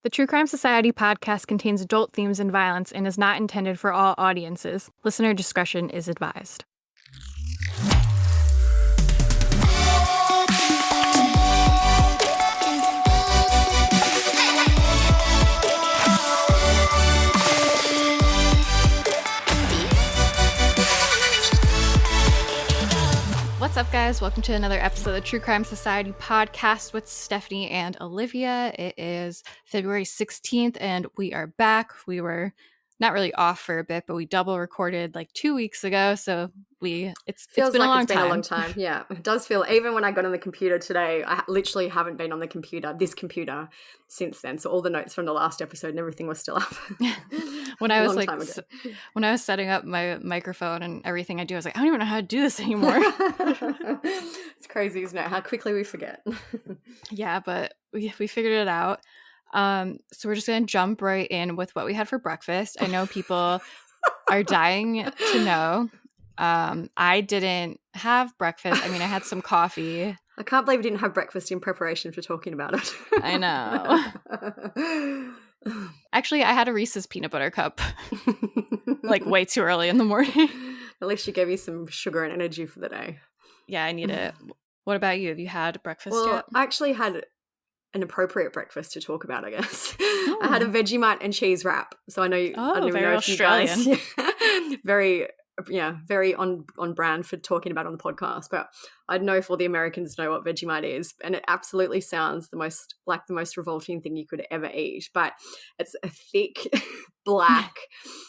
The True Crime Society podcast contains adult themes and violence and is not intended for all audiences. Listener discretion is advised. What's up, guys? Welcome to another episode of the True Crime Society podcast with Stephanie and Olivia. It is February 16th, and we are back. We were not really off for a bit, but we double recorded like 2 weeks ago, so it's been a long time. Yeah, it does feel. Even when I got on the computer today, I literally haven't been on this computer since then. So all the notes from the last episode and everything was still up. When I was setting up my microphone and everything I do, I was like, I don't even know how to do this anymore. It's crazy, isn't it? How quickly we forget. Yeah, but we figured it out. So we're just gonna jump right in with what we had for breakfast. I know people are dying to know. I didn't have breakfast. I mean, I had some coffee. I can't believe we didn't have breakfast in preparation for talking about it. I know. Actually, I had a Reese's peanut butter cup like way too early in the morning. At least you gave me some sugar and energy for the day. Yeah, I need it. What about you? Have you had breakfast yet? Well, I actually had an appropriate breakfast to talk about, I guess. Oh. I had a Vegemite and cheese wrap. So I know I don't even know if Australian. You guys very on brand for talking about on the podcast. But I don't know if all the Americans know what Vegemite is, and it absolutely sounds the most revolting thing you could ever eat. But it's a thick black.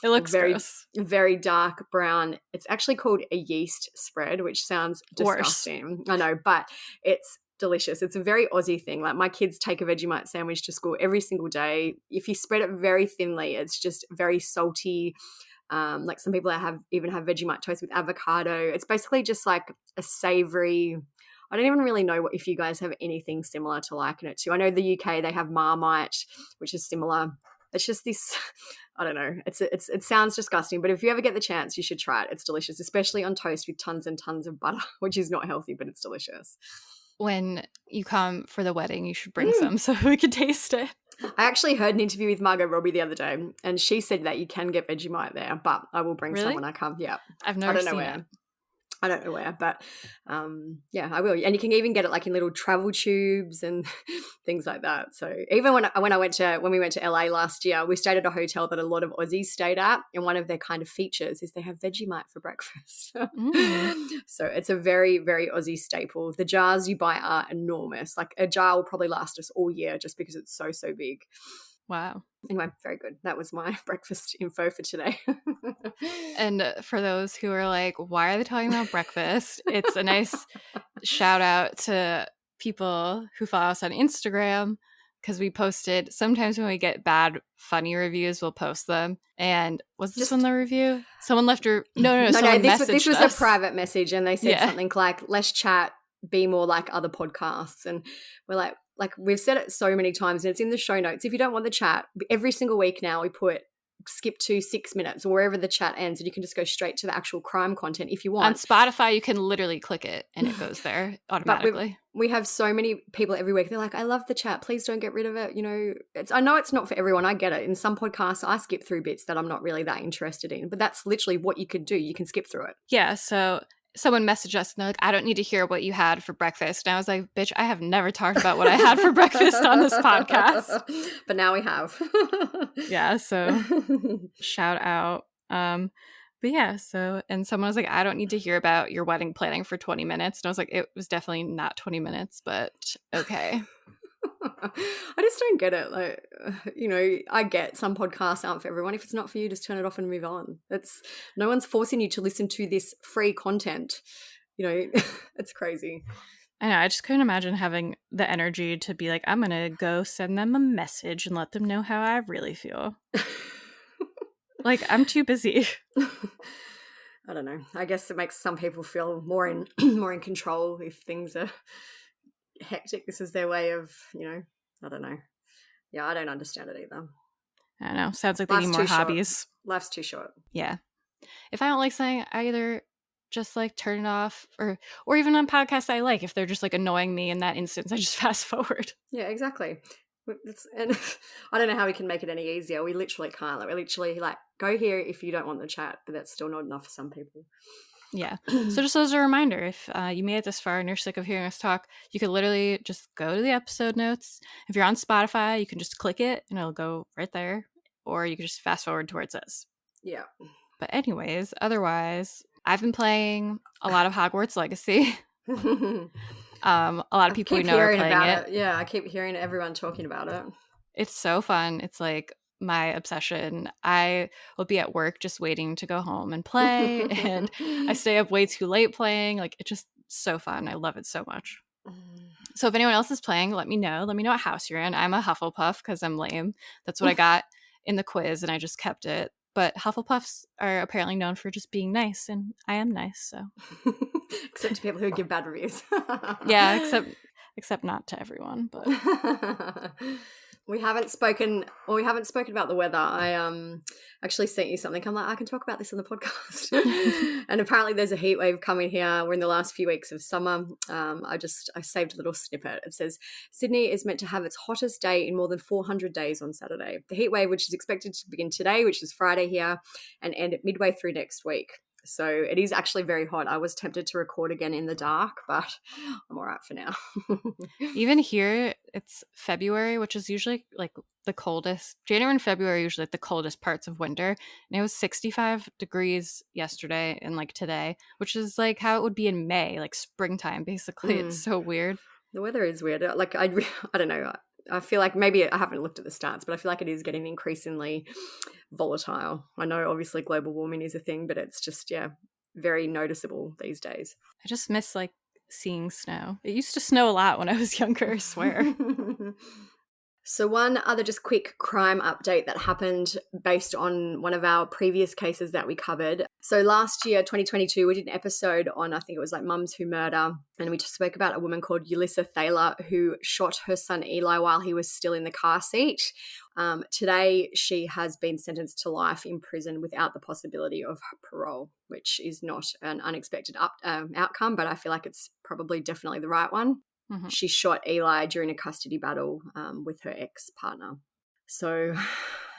It looks gross. Very dark brown. It's actually called a yeast spread, which sounds disgusting. Worse. I know, but it's delicious. It's a very Aussie thing. Like, my kids take a Vegemite sandwich to school every single day. If you spread it very thinly, it's just very salty. Like, some people even have Vegemite toast with avocado. It's basically just like a savory. I don't even really know if you guys have anything similar to liken it to. I know the UK, they have Marmite, which is similar. It's just this, I don't know. It sounds disgusting, but if you ever get the chance, you should try it. It's delicious, especially on toast with tons and tons of butter, which is not healthy, but it's delicious. When you come for the wedding, you should bring some so we could taste it. I actually heard an interview with Margot Robbie the other day, and she said that you can get Vegemite there, but I will bring some when I come. Yeah, I've never seen it. I don't know where, but yeah, I will. And you can even get it like in little travel tubes and things like that. So even when we went to LA last year, we stayed at a hotel that a lot of Aussies stayed at, and one of their kind of features is they have Vegemite for breakfast. So it's a very, very Aussie staple. The jars you buy are enormous. Like, a jar will probably last us all year just because it's so big. Wow. Anyway, very good. That was my breakfast info for today. And for those who are like, why are they talking about breakfast? It's a nice shout out to people who follow us on Instagram, because we posted, sometimes when we get bad, funny reviews, we'll post them. And was this one the review? Someone left No, this was a private message, and they said something like, let's chat, be more like other podcasts. And we're like we've said it so many times, and it's in the show notes. If you don't want the chat, every single week now we put skip to 6 minutes or wherever the chat ends, and you can just go straight to the actual crime content if you want. On Spotify, you can literally click it and it goes there automatically. We have so many people every week. They're like, I love the chat. Please don't get rid of it. You know, I know it's not for everyone. I get it. In some podcasts, I skip through bits that I'm not really that interested in, but that's literally what you could do. You can skip through it. Yeah. So someone messaged us and they're like, I don't need to hear what you had for breakfast. And I was like, bitch, I have never talked about what I had for breakfast on this podcast. But now we have. Yeah, so shout out. But yeah, and someone was like, I don't need to hear about your wedding planning for 20 minutes. And I was like, it was definitely not 20 minutes, but okay. I just don't get it. Like, you know, I get some podcasts aren't for everyone. If it's not for you, just turn it off and move on. No one's forcing you to listen to this free content. You know, it's crazy. I know. I just couldn't imagine having the energy to be like, I'm going to go send them a message and let them know how I really feel. Like, I'm too busy. I don't know. I guess it makes some people feel more in control if things are hectic. This is their way of, you know, I don't know. Yeah, I don't understand it either. I don't know. Sounds like they need more hobbies. Life's too short. Yeah. If I don't like something, I either just like turn it off, or even on podcasts I like, if they're just like annoying me in that instance, I just fast forward. Yeah, exactly. And I don't know how we can make it any easier. We literally can't. Like, we literally like go here if you don't want the chat, but that's still not enough for some people. Yeah. So just as a reminder, if you made it this far and you're sick of hearing us talk, you could literally just go to the episode notes. If you're on Spotify, you can just click it and it'll go right there. Or you can just fast forward to where it says. Yeah. But anyways, otherwise, I've been playing a lot of Hogwarts Legacy. A lot of people we know are playing it. Yeah, I keep hearing everyone talking about it. It's so fun. It's like my obsession. I will be at work just waiting to go home and play, and I stay up way too late playing. Like, it's just so fun. I love it so much. So if anyone else is playing, let me know. Let me know what house you're in. I'm a Hufflepuff because I'm lame. That's what I got in the quiz, and I just kept it. But Hufflepuffs are apparently known for just being nice, and I am nice, so. Except to people who give bad reviews. Yeah, except not to everyone, but we haven't spoken about the weather. I actually sent you something. I'm like, I can talk about this on the podcast. And apparently there's a heat wave coming here. We're in the last few weeks of summer. I saved a little snippet. It says Sydney is meant to have its hottest day in more than 400 days on Saturday. The heat wave, which is expected to begin today, which is Friday here, and end at midway through next week. So it is actually very hot. I was tempted to record again in the dark, but I'm all right for now. Even here, it's February, which is usually like the coldest. January and February are usually like the coldest parts of winter. And it was 65 degrees yesterday and like today, which is like how it would be in May, like springtime, basically. It's so weird. The weather is weird. Like, I don't know. I feel like maybe I haven't looked at the stats, but I feel like it is getting increasingly volatile. I know obviously global warming is a thing, but it's just, very noticeable these days. I just miss like seeing snow. It used to snow a lot when I was younger, I swear. So one other just quick crime update that happened based on one of our previous cases that we covered. So last year, 2022, we did an episode on, I think it was like Mums Who Murder, and we just spoke about a woman called Yulissa Thaler who shot her son Eli while he was still in the car seat. Today, she has been sentenced to life in prison without the possibility of parole, which is not an unexpected outcome, but I feel like it's probably definitely the right one. Mm-hmm. She shot Eli during a custody battle with her ex-partner. So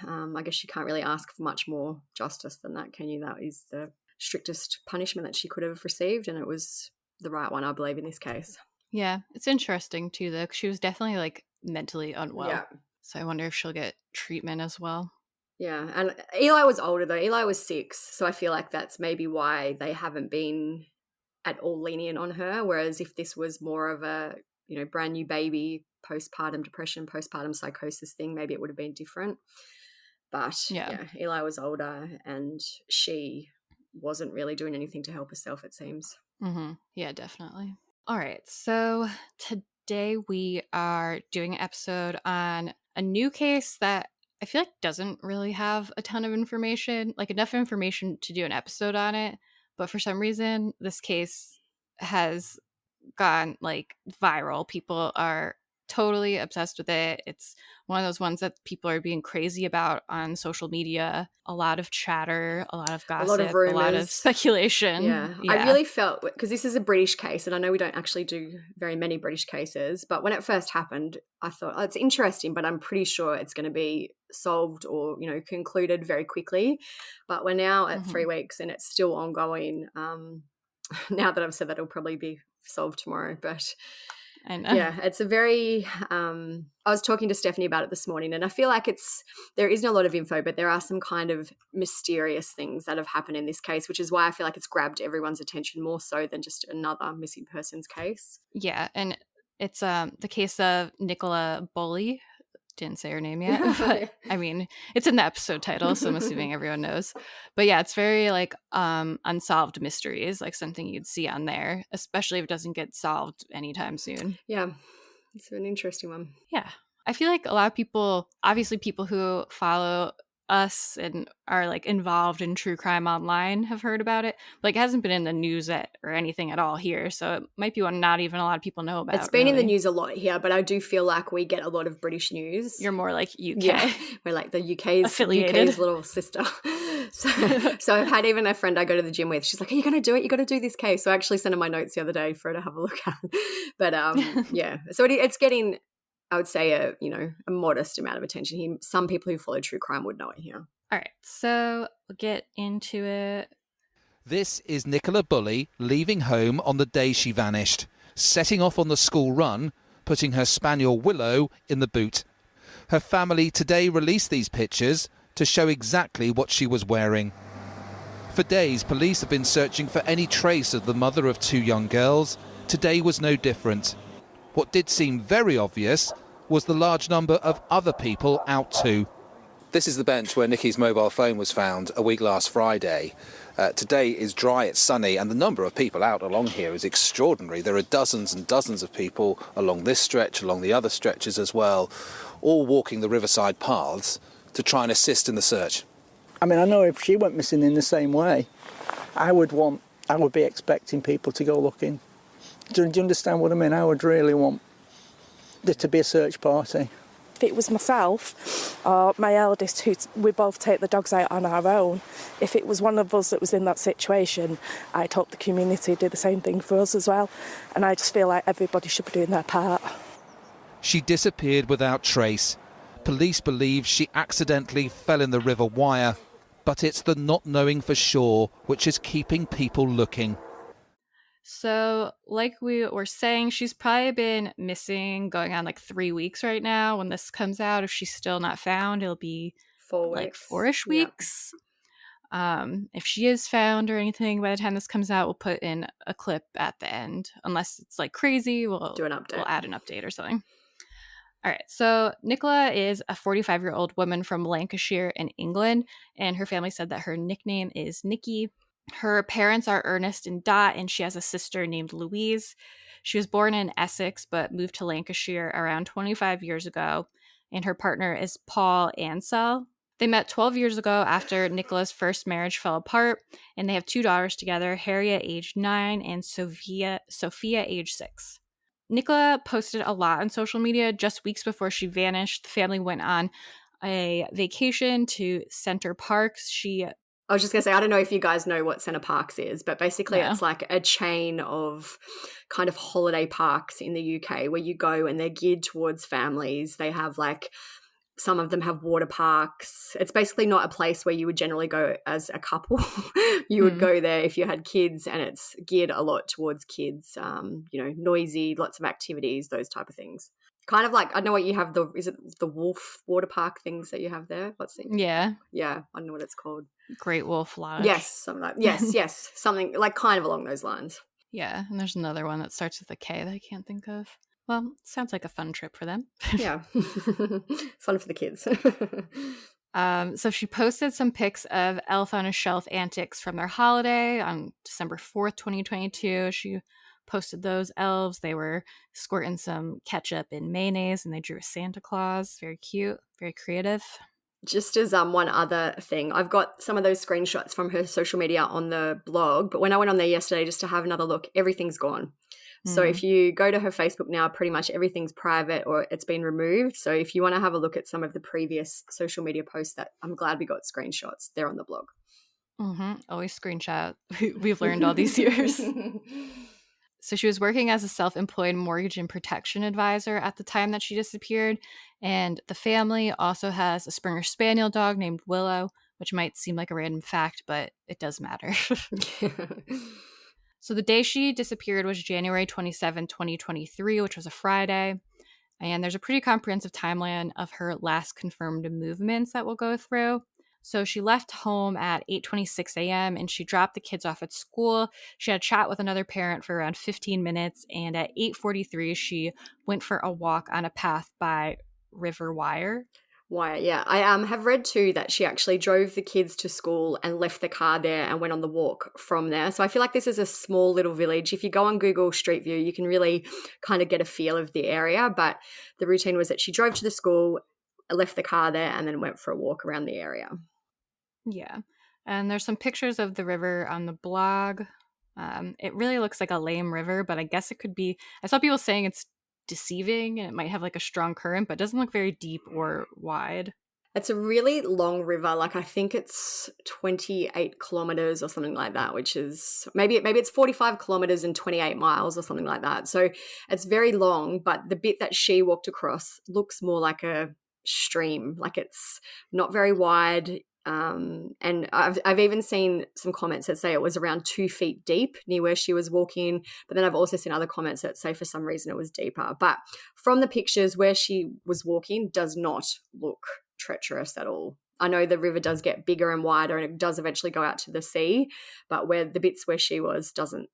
I guess you can't really ask for much more justice than that, can you? That is the strictest punishment that she could have received, and it was the right one, I believe, in this case. Yeah, it's interesting too, though, 'cause she was definitely like mentally unwell. Yeah. So I wonder if she'll get treatment as well. Yeah, and Eli was older, though. Eli was 6, so I feel like that's maybe why they haven't been at all lenient on her, whereas if this was more of a, brand new baby, postpartum depression, postpartum psychosis thing, maybe it would have been different. But yeah, Eli was older and she wasn't really doing anything to help herself, it seems. Mm-hmm. Yeah, definitely. All right, so today we are doing an episode on a new case that I feel like doesn't really have a ton of information, like enough information to do an episode on it. But for some reason, this case has gone like viral. People are totally obsessed with it. It's one of those ones that people are being crazy about on social media. A lot of chatter, a lot of gossip, a lot of rumors, a lot of speculation. Yeah. I really felt, because this is a British case, and I know we don't actually do very many British cases, but when it first happened, I thought, it's interesting, but I'm pretty sure it's going to be solved or, concluded very quickly. But we're now at 3 weeks and it's still ongoing. Now that I've said that, it'll probably be solved tomorrow, but I know. Yeah, it's a very I was talking to Stephanie about it this morning, and I feel like there isn't a lot of info, but there are some kind of mysterious things that have happened in this case, which is why I feel like it's grabbed everyone's attention more so than just another missing persons case. Yeah, and it's the case of Nicola Bulley. Didn't say her name yet, but I mean, it's in the episode title, so I'm assuming everyone knows. But yeah, it's very like unsolved mysteries, like something you'd see on there, especially if it doesn't get solved anytime soon. Yeah, it's an interesting one. Yeah, I feel like a lot of people, obviously people who follow us and are like involved in true crime online have heard about it, but like it hasn't been in the news or anything at all here, so it might be one not even a lot of people know about. It's been in the news a lot here, but I do feel like we get a lot of British news. You're more like UK. Yeah, we're like the UK's little sister. So I've had even a friend I go to the gym with, she's like, are you going to do it? You got to do this case. So I actually sent her my notes the other day for her to have a look at. But yeah, so it's getting I would say a modest amount of attention. Some people who follow true crime would know it here. All right, so we'll get into it. This is Nicola Bulley leaving home on the day she vanished, setting off on the school run, putting her spaniel Willow in the boot. Her family today released these pictures to show exactly what she was wearing. For days, police have been searching for any trace of the mother of 2 young girls. Today was no different. What did seem very obvious was the large number of other people out too. This is the bench where Nikki's mobile phone was found a week last Friday. Today is dry, it's sunny, and the number of people out along here is extraordinary. There are dozens and dozens of people along this stretch, along the other stretches as well, all walking the riverside paths to try and assist in the search. I mean, I know if she went missing in the same way, I would be expecting people to go looking. Do you understand what I mean? I would really want there to be a search party. If it was myself or my eldest, we both take the dogs out on our own, if it was one of us that was in that situation, I'd hope the community did the same thing for us as well. And I just feel like everybody should be doing their part. She disappeared without trace. Police believe she accidentally fell in the River Wyre, but it's the not knowing for sure which is keeping people looking. So, like we were saying, she's probably been missing going on like 3 weeks right now. When this comes out, if she's still not found, it'll be 4 weeks. Like 4-ish weeks. If she is found or anything by the time this comes out, we'll put in a clip at the end. Unless it's like crazy, we'll do an update. We'll add an update or something. All right, so Nicola is a 45-year-old woman from Lancashire in England, and her family said that her nickname is Nikki. Her parents are Ernest and Dot, and she has a sister named Louise. She was born in Essex, but moved to Lancashire around 25 years ago, and her partner is Paul Ansell. They met 12 years ago after Nicola's first marriage fell apart, and they have 2 daughters together, Harriet, aged 9, and Sophia, aged 6. Nicola posted a lot on social media. Just weeks before she vanished, the family went on a vacation to Center Parcs. I was just going to say, I don't know if you guys know what Center Parcs is, but basically It's like a chain of kind of holiday parks in the UK where you go and they're geared towards families. They have some of them have water parks. It's basically not a place where you would generally go as a couple. You would go there if you had kids, and it's geared a lot towards kids, noisy, lots of activities, those type of things. Kind of like, I know what you have, is it the Wolf water park things that you have there? What's it? Yeah. Yeah, I don't know what it's called. Great Wolf Lodge. Yes, something like yes, something like kind of along those lines. Yeah, and there's another one that starts with a K that I can't think of. Well, sounds like a fun trip for them. Yeah. Fun for the kids. So she posted some pics of Elf on a Shelf antics from their holiday on December 4th, 2022. She posted those elves. They were squirting some ketchup and mayonnaise, and they drew a Santa Claus. Very cute, very creative. Just as one other thing, I've got some of those screenshots from her social media on the blog, but when I went on there yesterday just to have another look, everything's gone. So if you go to her Facebook now, pretty much everything's private or it's been removed. So if you want to have a look at some of the previous social media posts, that I'm glad we got screenshots, they're on the blog. Always screenshot. We've learned all these years. So she was working as a self-employed mortgage and protection advisor at the time that she disappeared. And the family also has a Springer Spaniel dog named Willow, which might seem like a random fact, but it does matter. So the day she disappeared was January 27, 2023, which was a Friday. And there's a pretty comprehensive timeline of her last confirmed movements that we'll go through. So she left home at 8:26 a.m. and she dropped the kids off at school. She had a chat with another parent for around 15 minutes. And at 8:43, she went for a walk on a path by River Wyre. Why, yeah. I have read too that she actually drove the kids to school and left the car there and went on the walk from there. So I feel like this is a small little village. If you go on Google Street View, you can really kind of get a feel of the area. But the routine was that she drove to the school, left the car there, and then went for a walk around the area. Yeah. And there's some pictures of the river on the blog. It really looks like a lame river, but I guess it could be. I saw people saying it's deceiving and it might have like a strong current, but it doesn't look very deep or wide. It's a really long river. Like I think it's 28 kilometers or something like that, which is maybe it's 45 kilometers and 28 miles or something like that. So it's very long, but the bit that she walked across looks more like a stream. Like it's not very wide. And I've even seen some comments that say it was around 2 feet deep near where she was walking. But then I've also seen other comments that say for some reason it was deeper. But from the pictures, where she was walking does not look treacherous at all. I know the river does get bigger and wider and it does eventually go out to the sea, but where the bits where she was doesn't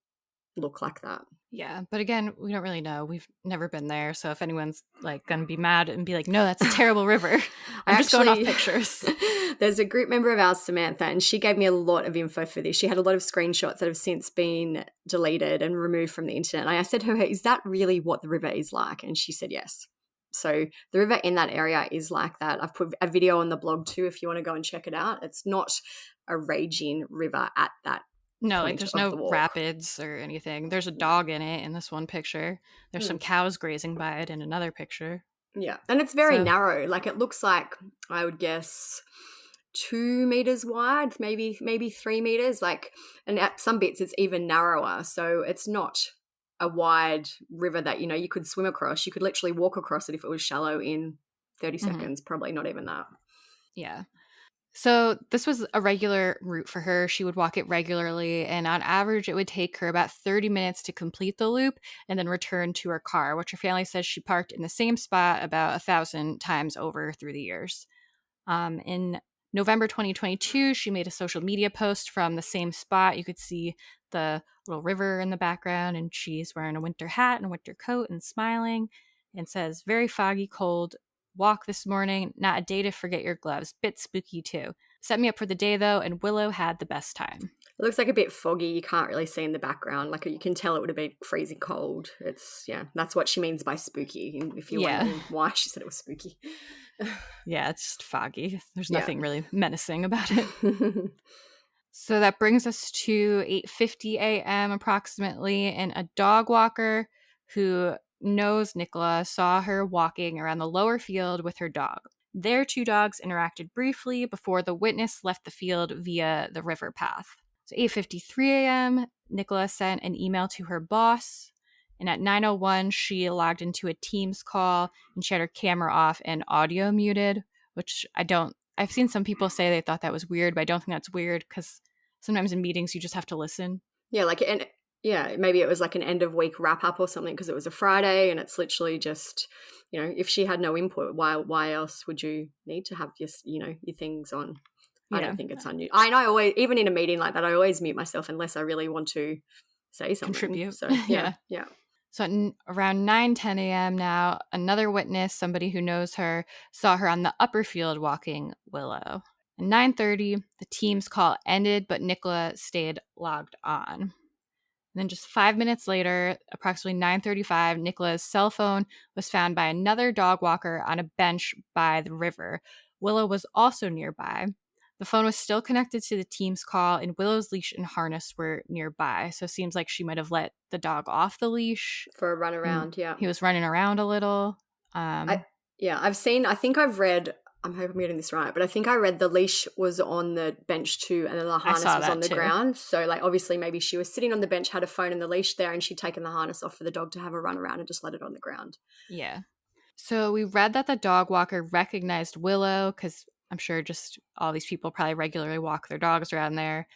look like that. Yeah, but again, we don't really know. We've never been there, so if anyone's like gonna be mad and be like, "No, that's a terrible river," I'm just going off pictures. There's a group member of ours, Samantha, and she gave me a lot of info for this. She had a lot of screenshots that have since been deleted and removed from the internet. And I said to her, "Is that really what the river is like?" And she said yes. So the river in that area is like that. I've put a video on the blog too if you want to go and check it out. It's not a raging river at that. No, like there's no rapids or anything. There's a dog in it in this one picture. There's some cows grazing by it in another picture. Yeah, and it's very narrow. Like it looks like, I would guess, 2 meters wide, maybe 3 meters. Like, and at some bits it's even narrower. So it's not a wide river that, you know, you could swim across. You could literally walk across it if it was shallow in 30 seconds, probably not even that. Yeah. So this was a regular route for her. She would walk it regularly, and on average, it would take her about 30 minutes to complete the loop and then return to her car, which her family says she parked in the same spot about 1,000 times over through the years. In November 2022, she made a social media post from the same spot. You could see the little river in the background, and she's wearing a winter hat and a winter coat and smiling, and says, "Very foggy, cold. Walk this morning, not a day to forget your gloves. Bit spooky too. Set me up for the day though, and Willow had the best time." It looks like a bit foggy. You can't really see in the background. Like you can tell it would have been freezing cold. It's, yeah, that's what she means by spooky. If you're wondering why she said it was spooky. Yeah, it's just foggy. There's nothing really menacing about it. So that brings us to 8:50 a.m. approximately, and a dog walker who knows Nicola saw her walking around the lower field with her dog. Their two dogs interacted briefly before the witness left the field via the river path. So 8:53 a.m., Nicola sent an email to her boss, and at 9:01, she logged into a Teams call and she had her camera off and audio muted, which I've seen some people say they thought that was weird, but I don't think that's weird because sometimes in meetings you just have to listen. Yeah, maybe it was like an end of week wrap up or something because it was a Friday and it's literally just, you know, if she had no input, why else would you need to have your things on? I don't think it's unusual. I always, even in a meeting like that, I always mute myself unless I really want to say something. Contribute. So yeah. So around 9:10 a.m. now, another witness, somebody who knows her, saw her on the upper field walking Willow. At 9:30, the team's call ended, but Nicola stayed logged on. And then just 5 minutes later, approximately 9:35, Nicola's cell phone was found by another dog walker on a bench by the river. Willow was also nearby. The phone was still connected to the team's call, and Willow's leash and harness were nearby. So it seems like she might have let the dog off the leash. For a run around, yeah. He was running around a little. I think I've read, I hope I'm getting this right, but I think I read the leash was on the bench too, and then the harness was on the ground. So like obviously maybe she was sitting on the bench, had a phone and the leash there, and she'd taken the harness off for the dog to have a run around and just let it on the ground. Yeah. So we read that the dog walker recognized Willow because I'm sure just all these people probably regularly walk their dogs around there,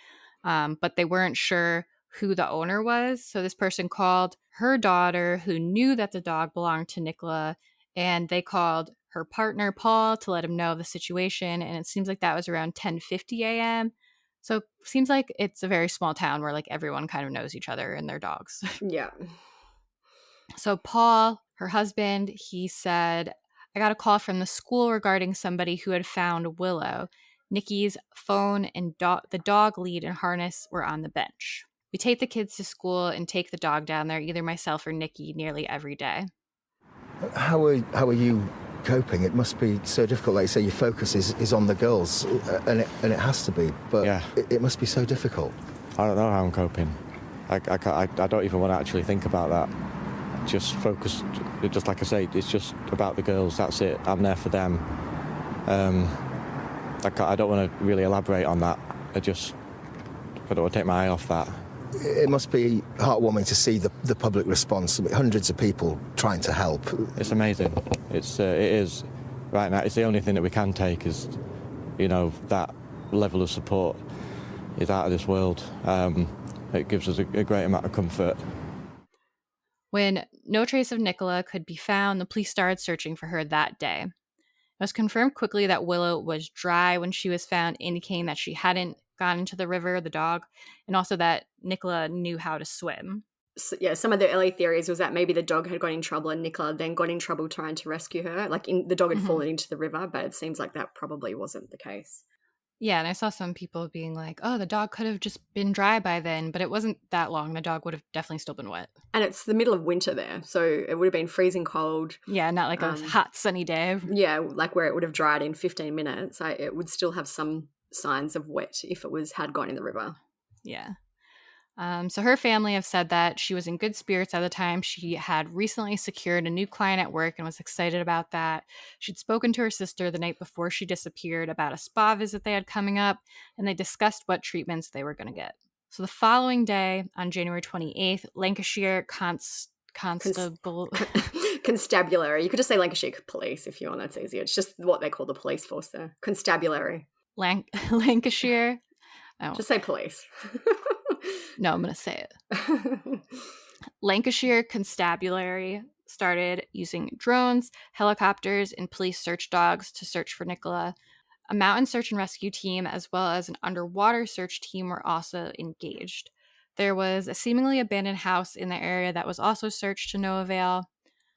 but they weren't sure who the owner was. So this person called her daughter, who knew that the dog belonged to Nicola, and they called her partner, Paul, to let him know the situation. And it seems like that was around 10:50 a.m. So it seems like it's a very small town where like everyone kind of knows each other and their dogs. Yeah. So Paul, her husband, he said, "I got a call from the school regarding somebody who had found Willow. Nikki's phone and the dog lead and harness were on the bench. We take the kids to school and take the dog down there, either myself or Nikki, nearly every day." How are you coping? It must be so difficult. Like you say, your focus is on the girls, and it has to be. But yeah. it must be so difficult. I don't know how I'm coping. I don't even want to actually think about that. Just focus. Just like I say, it's just about the girls. That's it. I'm there for them. I don't want to really elaborate on that. I don't want to take my eye off that. It must be heartwarming to see the public response. Hundreds of people trying to help. It's amazing. It is. Right now, it's the only thing that we can take is, that level of support is out of this world. It gives us a great amount of comfort. When no trace of Nicola could be found, the police started searching for her that day. It was confirmed quickly that Willow was dry when she was found, indicating that she hadn't gone into the river, the dog, and also that Nicola knew how to swim. So, yeah, some of the early theories was that maybe the dog had got in trouble and Nicola then got in trouble trying to rescue her. The dog had fallen into the river, but it seems like that probably wasn't the case. Yeah, and I saw some people being like, oh, the dog could have just been dry by then, but it wasn't that long. The dog would have definitely still been wet. And it's the middle of winter there, so it would have been freezing cold. Yeah, not like a hot, sunny day. Yeah, like where it would have dried in 15 minutes. It would still have some signs of wet if it had gone in the river. Yeah. So her family have said that she was in good spirits at the time. She had recently secured a new client at work and was excited about that. She'd spoken to her sister the night before she disappeared about a spa visit they had coming up, and they discussed what treatments they were going to get. So the following day, on January 28th, Lancashire Constable... Constabulary. You could just say Lancashire Police if you want. That's easier. It's just what they call the police force there. Constabulary. Lancashire... Just say police. No, I'm going to say it. Lancashire Constabulary started using drones, helicopters, and police search dogs to search for Nicola. A mountain search and rescue team, as well as an underwater search team, were also engaged. There was a seemingly abandoned house in the area that was also searched to no avail.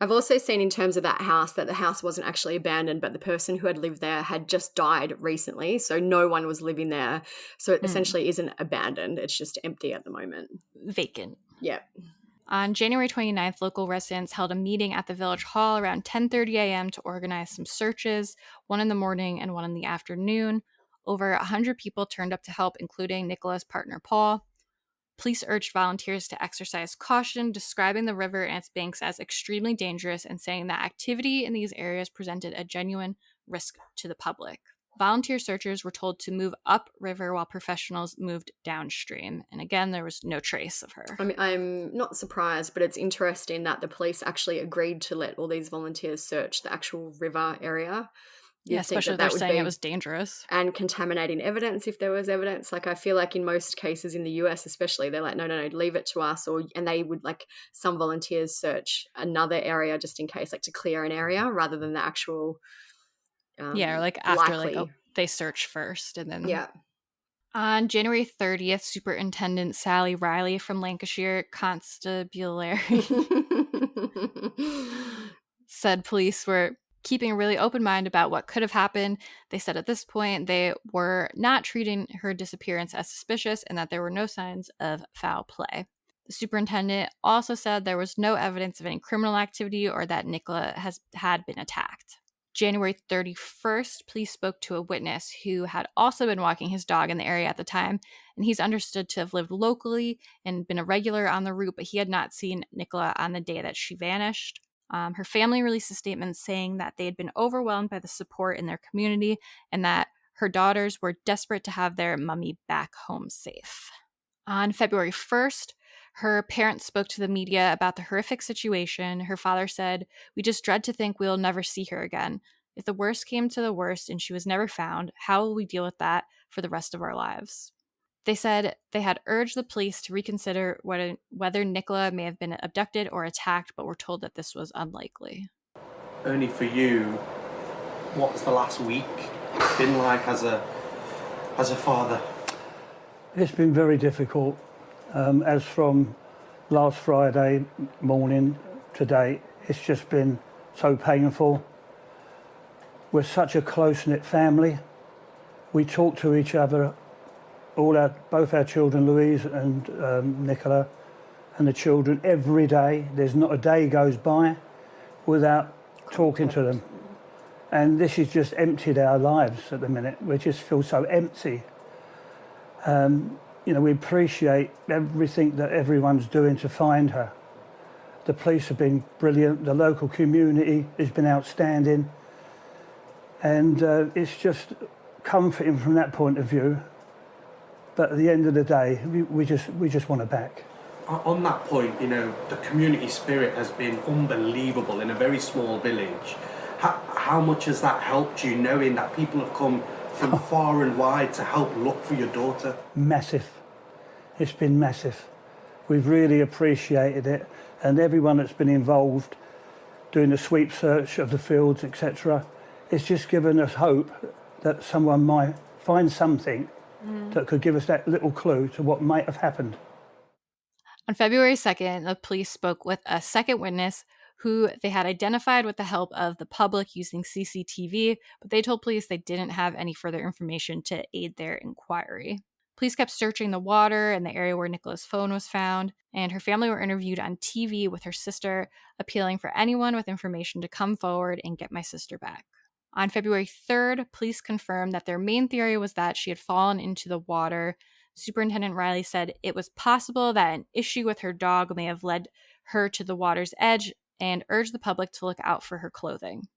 I've also seen in terms of that house that the house wasn't actually abandoned, but the person who had lived there had just died recently, so no one was living there. So it essentially isn't abandoned. It's just empty at the moment. Vacant. Yeah. On January 29th, local residents held a meeting at the village hall around 10:30 a.m. to organize some searches, one in the morning and one in the afternoon. Over 100 people turned up to help, including Nicola's partner, Paul. Police urged volunteers to exercise caution, describing the river and its banks as extremely dangerous and saying that activity in these areas presented a genuine risk to the public. Volunteer searchers were told to move upriver while professionals moved downstream. And again, there was no trace of her. I mean, I'm not surprised, but it's interesting that the police actually agreed to let all these volunteers search the actual river area. Yeah, especially if they're saying it was dangerous. And contaminating evidence if there was evidence. I feel like in most cases in the US especially, they're like, no, leave it to us. And they would, some volunteers search another area just in case, to clear an area rather than the actual or after, they search first and then... Yeah. On January 30th, Superintendent Sally Riley from Lancashire Constabulary said police were keeping a really open mind about what could have happened. They said at this point they were not treating her disappearance as suspicious and that there were no signs of foul play. The superintendent also said there was no evidence of any criminal activity or that Nicola had been attacked. January 31st, police spoke to a witness who had also been walking his dog in the area at the time, and he's understood to have lived locally and been a regular on the route, but he had not seen Nicola on the day that she vanished. Her family released a statement saying that they had been overwhelmed by the support in their community and that her daughters were desperate to have their mummy back home safe. On February 1st, her parents spoke to the media about the horrific situation. Her father said, "We just dread to think we'll never see her again. If the worst came to the worst and she was never found, how will we deal with that for the rest of our lives?" They said they had urged the police to reconsider whether Nicola may have been abducted or attacked, but were told that this was unlikely. Only for you, what's the last week been like as a father? It's been very difficult. As from last Friday morning to date, it's just been so painful. We're such a close-knit family. We talk to each other, both our children, Louise and Nicola, and the children every day. There's not a day goes by without talking to them. And this has just emptied our lives at the minute. We just feel so empty. We appreciate everything that everyone's doing to find her. The police have been brilliant. The local community has been outstanding. And it's just comforting from that point of view. But at the end of the day, we just want her back. On that point, the community spirit has been unbelievable in a very small village. How much has that helped you, knowing that people have come from far and wide to help look for your daughter? Massive. It's been massive. We've really appreciated it, and everyone that's been involved doing the sweep search of the fields, etc. It's just given us hope that someone might find something that could give us that little clue to what might have happened. On February 2nd, the police spoke with a second witness who they had identified with the help of the public using CCTV, but they told police they didn't have any further information to aid their inquiry. Police kept searching the water and the area where Nicola's phone was found, and her family were interviewed on TV with her sister, appealing for anyone with information to come forward and get my sister back. On February 3rd, police confirmed that their main theory was that she had fallen into the water. Superintendent Riley said it was possible that an issue with her dog may have led her to the water's edge and urged the public to look out for her clothing.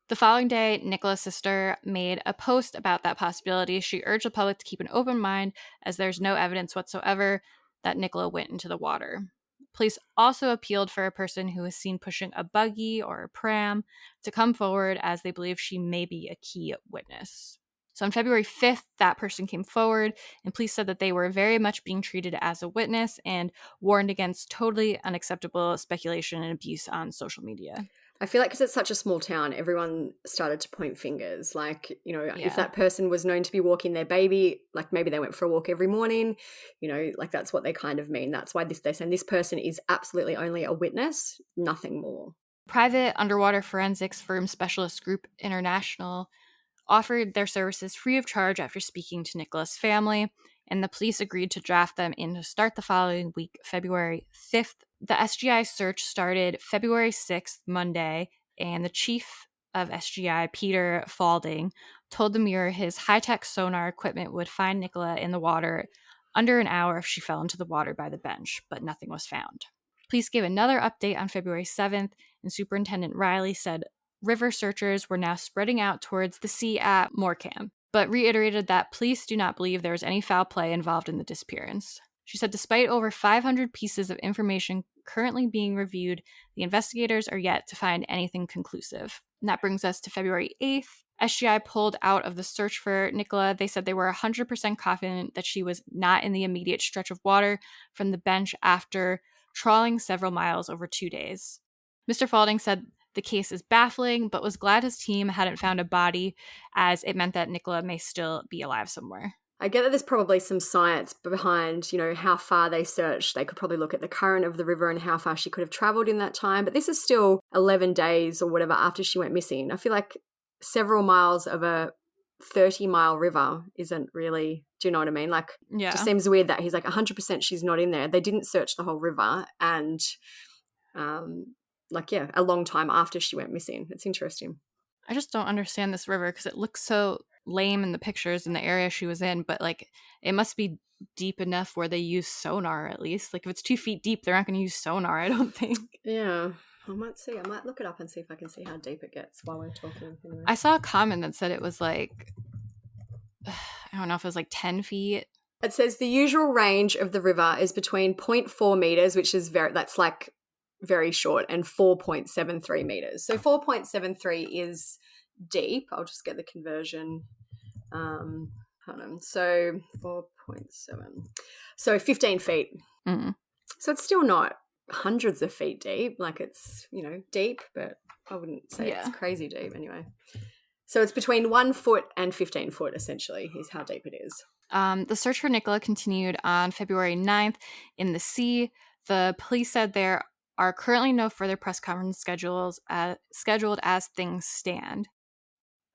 The following day, Nicola's sister made a post about that possibility. She urged the public to keep an open mind as there's no evidence whatsoever that Nicola went into the water. Police also appealed for a person who was seen pushing a buggy or a pram to come forward as they believe she may be a key witness. So on February 5th, that person came forward, and police said that they were very much being treated as a witness and warned against totally unacceptable speculation and abuse on social media. I feel like because it's such a small town, everyone started to point fingers. Like, if that person was known to be walking their baby, like maybe they went for a walk every morning, like that's what they kind of mean. That's why they're saying this person is absolutely only a witness, nothing more. Private underwater forensics firm Specialist Group International offered their services free of charge after speaking to Nicola's family, and the police agreed to draft them in to start the following week, February 5th. The SGI search started February 6th, Monday, and the chief of SGI, Peter Falding, told the Mirror his high-tech sonar equipment would find Nicola in the water under an hour if she fell into the water by the bench, but nothing was found. Police gave another update on February 7th, and Superintendent Riley said river searchers were now spreading out towards the sea at Morecambe, but reiterated that police do not believe there was any foul play involved in the disappearance. She said despite over 500 pieces of information currently being reviewed, the investigators are yet to find anything conclusive. And that brings us to February 8th. SGI pulled out of the search for Nicola. They said they were 100% confident that she was not in the immediate stretch of water from the bench after trawling several miles over 2 days. Mr. Falding said the case is baffling, but was glad his team hadn't found a body, as it meant that Nicola may still be alive somewhere. I get that there's probably some science behind, how far they searched. They could probably look at the current of the river and how far she could have traveled in that time. But this is still 11 days or whatever after she went missing. I feel like several miles of a 30-mile river isn't really, do you know what I mean? Like, it just seems weird that he's like 100% she's not in there. They didn't search the whole river and, a long time after she went missing. It's interesting. I just don't understand this river because it looks so lame in the pictures in the area she was in, but it must be deep enough where they use sonar at least. Like if it's 2 feet deep, they're not going to use sonar, I don't think. Yeah, I might see. I might look it up and see if I can see how deep it gets while we're talking. Anyway. I saw a comment that said it was I don't know if it was 10 feet. It says the usual range of the river is between 0.4 meters, which is very short, and 4.73 meters. So 4.73 is deep. I'll just get the conversion. Hold on. So 4.7. So 15 feet. Mm-hmm. So it's still not hundreds of feet deep. Like it's, deep, but I wouldn't say it's crazy deep anyway. So it's between 1 foot and 15 foot, essentially, is how deep it is. The search for Nicola continued on February 9th in the sea. The police said there are currently no further press conference scheduled as things stand.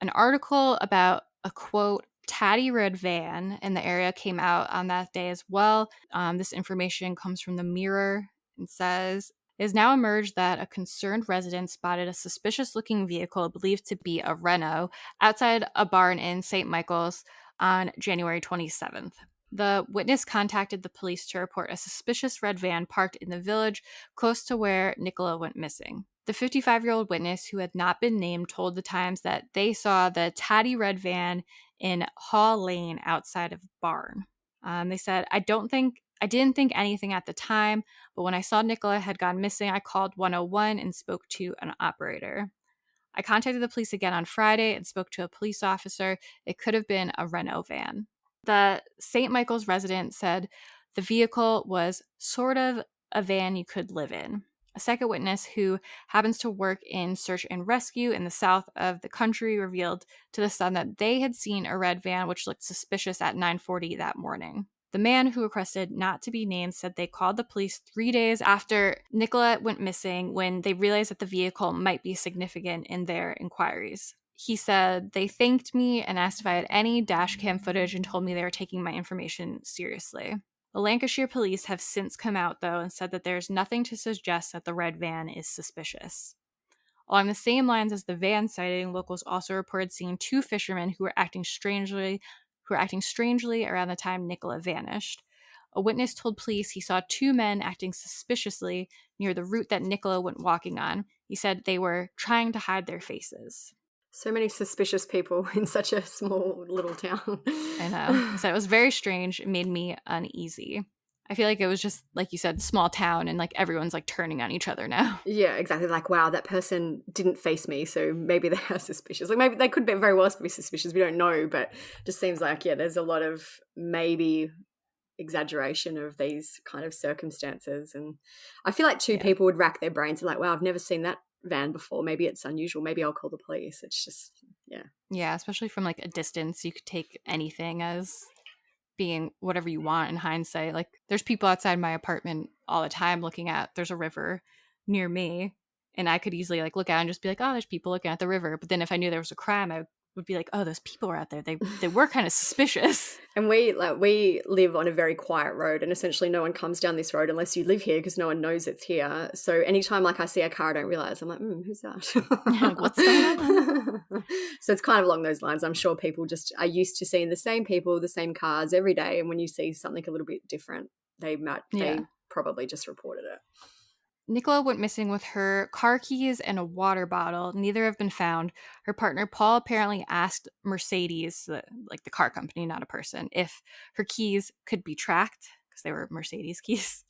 An article about a, quote, tatty red van in the area came out on that day as well. This information comes from the Mirror and says, it has now emerged that a concerned resident spotted a suspicious-looking vehicle believed to be a Renault outside a barn in St. Michael's on January 27th. The witness contacted the police to report a suspicious red van parked in the village close to where Nicola went missing. The 55-year-old witness, who had not been named, told the Times that they saw the tatty red van in Hall Lane outside of a barn. They said, I didn't think anything at the time, but when I saw Nicola had gone missing, I called 101 and spoke to an operator. I contacted the police again on Friday and spoke to a police officer. It could have been a Renault van. The St. Michael's resident said the vehicle was sort of a van you could live in. A second witness, who happens to work in search and rescue in the south of the country, revealed to the Sun that they had seen a red van which looked suspicious at 9:40 that morning. The man, who requested not to be named, said they called the police 3 days after Nicola went missing when they realized that the vehicle might be significant in their inquiries. He said they thanked me and asked if I had any dash cam footage and told me they were taking my information seriously. The Lancashire police have since come out, though, and said that there's nothing to suggest that the red van is suspicious. Along the same lines as the van sighting, locals also reported seeing two fishermen who were acting strangely around the time Nicola vanished. A witness told police he saw two men acting suspiciously near the route that Nicola went walking on. He said they were trying to hide their faces. So many suspicious people in such a small little town. I know. So it was very strange. It made me uneasy. I feel like it was just, like you said, small town, and like everyone's like turning on each other now. Yeah, exactly. Like, wow, that person didn't face me, so maybe they are suspicious. Like, maybe they could be very well be suspicious. We don't know, but it just seems like, yeah, there's a lot of maybe exaggeration of these kind of circumstances. And I feel like people would rack their brains and like, wow, I've never seen that van before. Maybe it's unusual. Maybe I'll call the police. It's just, yeah. Yeah, especially from like a distance, you could take anything as being whatever you want in hindsight. Like, there's people outside my apartment all the time there's a river near me, and I could easily like look out and just be like, oh, there's people looking at the river. But then if I knew there was a crime, I would be like, oh, those people were out there. They were kind of suspicious. And we live on a very quiet road, and essentially no one comes down this road unless you live here, because no one knows it's here. So anytime like I see a car I don't realize, I'm like, who's that? What's going on? So it's kind of along those lines. I'm sure people just are used to seeing the same people, the same cars every day, and when you see something a little bit different, they probably just reported it. Nicola went missing with her car keys and a water bottle. Neither have been found. Her partner, Paul, apparently asked Mercedes, like the car company, not a person, if her keys could be tracked, because they were Mercedes keys.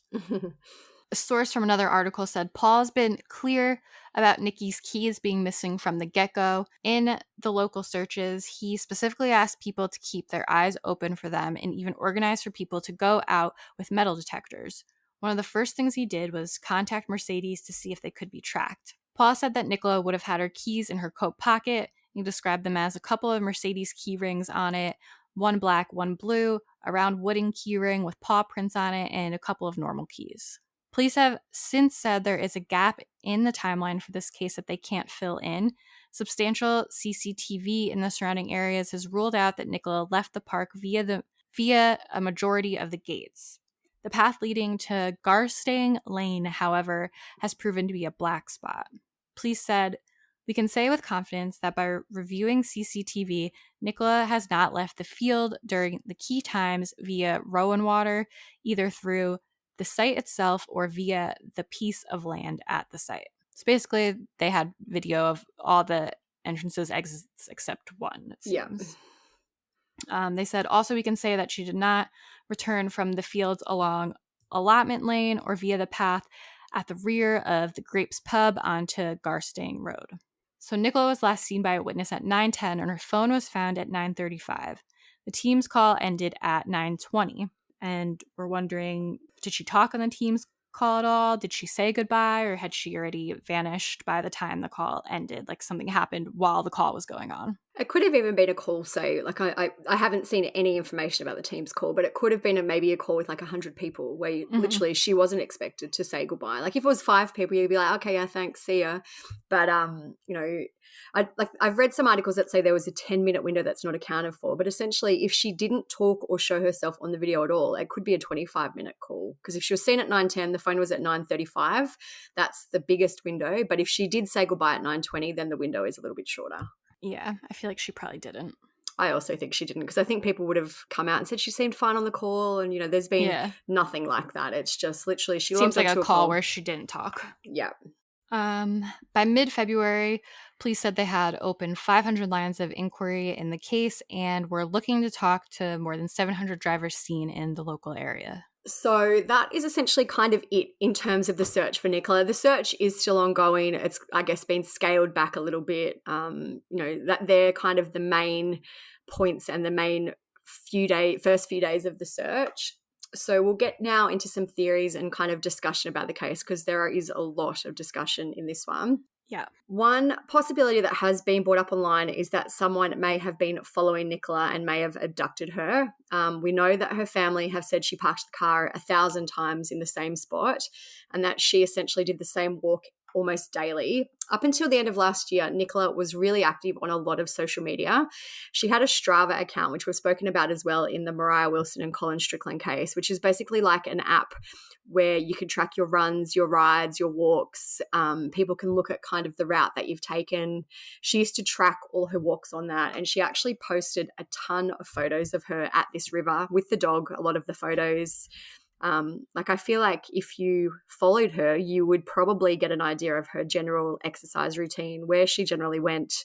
A source from another article said Paul's been clear about Nikki's keys being missing from the get-go. In the local searches, he specifically asked people to keep their eyes open for them and even organized for people to go out with metal detectors. One of the first things he did was contact Mercedes to see if they could be tracked. Paul said that Nicola would have had her keys in her coat pocket. He described them as a couple of Mercedes key rings on it, one black, one blue, a round wooden key ring with paw prints on it, and a couple of normal keys. Police have since said there is a gap in the timeline for this case that they can't fill in. Substantial CCTV in the surrounding areas has ruled out that Nicola left the park via a majority of the gates. The path leading to Garstang Lane, however, has proven to be a black spot. Police said, we can say with confidence that by reviewing CCTV, Nicola has not left the field during the key times via Rowan Water, either through the site itself or via the piece of land at the site. So basically, they had video of all the entrances, exits, except one, it seems. Yeah. They said, also, we can say that she did not return from the fields along Allotment Lane or via the path at the rear of the Grapes Pub onto Garstang Road. So Nicola was last seen by a witness at 9:10 and her phone was found at 9:35. The team's call ended at 9:20. And we're wondering, did she talk on the team's call at all? Did she say goodbye, or had she already vanished by the time the call ended? Like something happened while the call was going on. It could have even been a call, say, like I haven't seen any information about the team's call, but it could have been maybe a call with like 100 people where literally she wasn't expected to say goodbye. Like if it was 5 people, you'd be like, okay, yeah, thanks, see ya. But, I've read some articles that say there was a 10-minute window that's not accounted for, but essentially if she didn't talk or show herself on the video at all, it could be a 25-minute call. Because if she was seen at 9:10, the phone was at 9:35, that's the biggest window. But if she did say goodbye at 9:20, then the window is a little bit shorter. Yeah, I feel like she probably didn't. I also think she didn't, because I think people would have come out and said she seemed fine on the call, and there's been nothing like that. It's just literally she seems like a call where she didn't talk. Yeah. By mid-February, police said they had opened 500 lines of inquiry in the case and were looking to talk to more than 700 drivers seen in the local area. So that is essentially kind of it in terms of the search for Nicola. The search is still ongoing. It's, I guess, been scaled back a little bit. That they're kind of the main points and the main first few days of the search. So we'll get now into some theories and kind of discussion about the case, because there is a lot of discussion in this one. Yeah. One possibility that has been brought up online is that someone may have been following Nicola and may have abducted her. We know that her family have said she parked the car 1,000 times in the same spot, and that she essentially did the same walk almost daily. Up until the end of last year, Nicola was really active on a lot of social media. She had a Strava account, which we've spoken about as well in the Mariah Wilson and Colin Strickland case, which is basically like an app where you can track your runs, your rides, your walks. People can look at kind of the route that you've taken. She used to track all her walks on that, and she actually posted a ton of photos of her at this river with the dog, a lot of the photos. I feel like if you followed her, you would probably get an idea of her general exercise routine, where she generally went.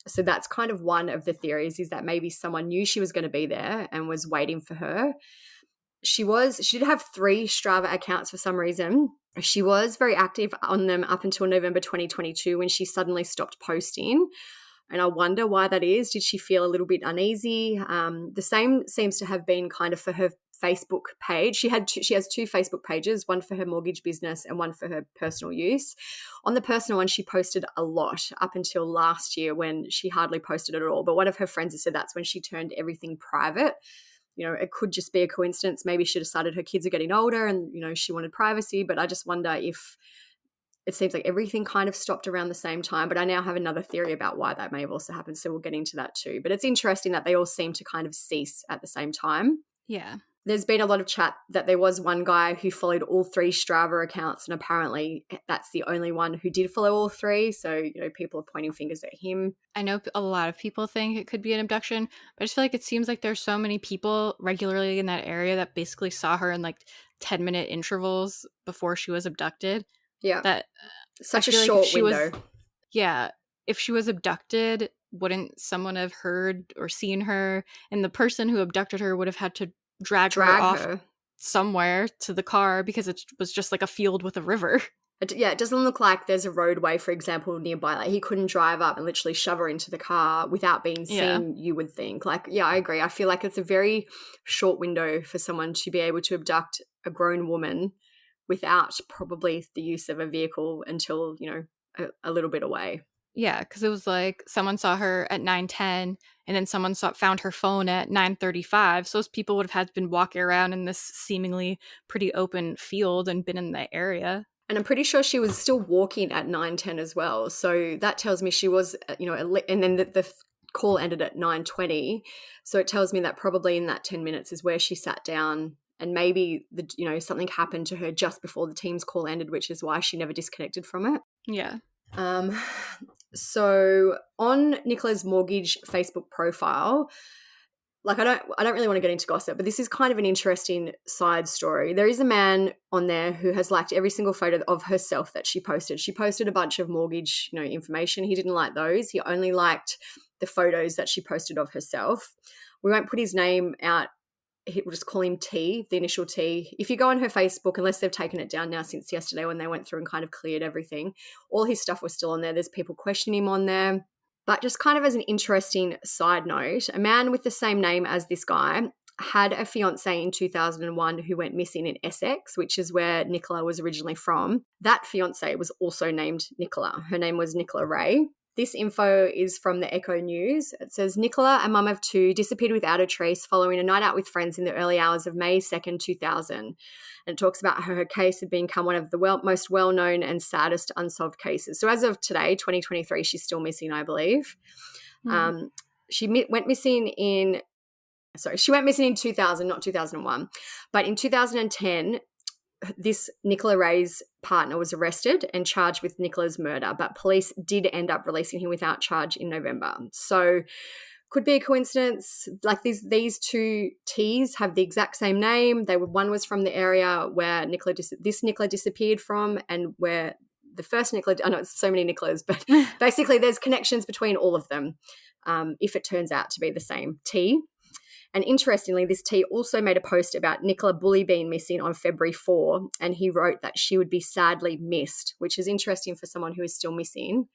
So that's kind of one of the theories, is that maybe someone knew she was going to be there and was waiting for her. She did have 3 Strava accounts for some reason. She was very active on them up until November 2022, when she suddenly stopped posting. And I wonder why that is. Did she feel a little bit uneasy? The same seems to have been kind of for her Facebook page. She has 2 Facebook pages, one for her mortgage business and one for her personal use. On the personal one, she posted a lot up until last year, when she hardly posted at all. But one of her friends has said that's when she turned everything private. It could just be a coincidence. Maybe she decided her kids are getting older and, she wanted privacy. But I just wonder if it seems like everything kind of stopped around the same time. But I now have another theory about why that may have also happened. So we'll get into that too. But it's interesting that they all seem to kind of cease at the same time. Yeah. There's been a lot of chat that there was one guy who followed all 3 Strava accounts, and apparently that's the only one who did follow all 3. So, people are pointing fingers at him. I know a lot of people think it could be an abduction, but I just feel like it seems like there's so many people regularly in that area that basically saw her in 10-minute intervals before she was abducted. Yeah. That such a short window. If she was abducted, wouldn't someone have heard or seen her? And the person who abducted her would have had to drag her off somewhere to the car, because it was just like a field with a river. It doesn't look like there's a roadway, for example, nearby. He couldn't drive up and literally shove her into the car without being seen, you would think. I agree. I feel like it's a very short window for someone to be able to abduct a grown woman without probably the use of a vehicle until, a little bit away. Yeah, because it was like someone saw her at 9:10, and then someone found her phone at 9:35. So those people would have been walking around in this seemingly pretty open field and been in the area. And I'm pretty sure she was still walking at 9:10 as well. So that tells me she was, and then the call ended at 9:20. So it tells me that probably in that 10 minutes is where she sat down, and maybe something happened to her just before the team's call ended, which is why she never disconnected from it. Yeah. So on Nicola's mortgage Facebook profile, I don't really want to get into gossip, but this is kind of an interesting side story. There is a man on there who has liked every single photo of herself that she posted. She posted a bunch of mortgage, information. He didn't like those. He only liked the photos that she posted of herself. We won't put his name out. We'll just call him T, the initial T. If you go on her Facebook, unless they've taken it down now since yesterday when they went through and kind of cleared everything, all his stuff was still on there. There's people questioning him on there. But just kind of as an interesting side note, a man with the same name as this guy had a fiancée in 2001 who went missing in Essex, which is where Nicola was originally from. That fiancée was also named Nicola. Her name was Nicola Ray. This info is from the Echo News. It says, Nicola, a mum of 2, disappeared without a trace following a night out with friends in the early hours of May 2nd, 2000. And it talks about how her case had become one of the most well-known and saddest unsolved cases. So as of today, 2023, she's still missing, I believe. She went missing in 2000, not 2001. But in 2010, this Nicola Ray's partner was arrested and charged with Nicola's murder, but police did end up releasing him without charge in November. So Could be a coincidence. Like these two T's have the exact same name. One was from the area where Nicola disappeared from, and where the first Nicola. I know it's so many Nicolas, but basically there's connections between all of them. If it turns out to be the same T. And interestingly, this T also made a post about Nicola Bulley being missing on February 4, and he wrote that she would be sadly missed, which is interesting for someone who is still missing.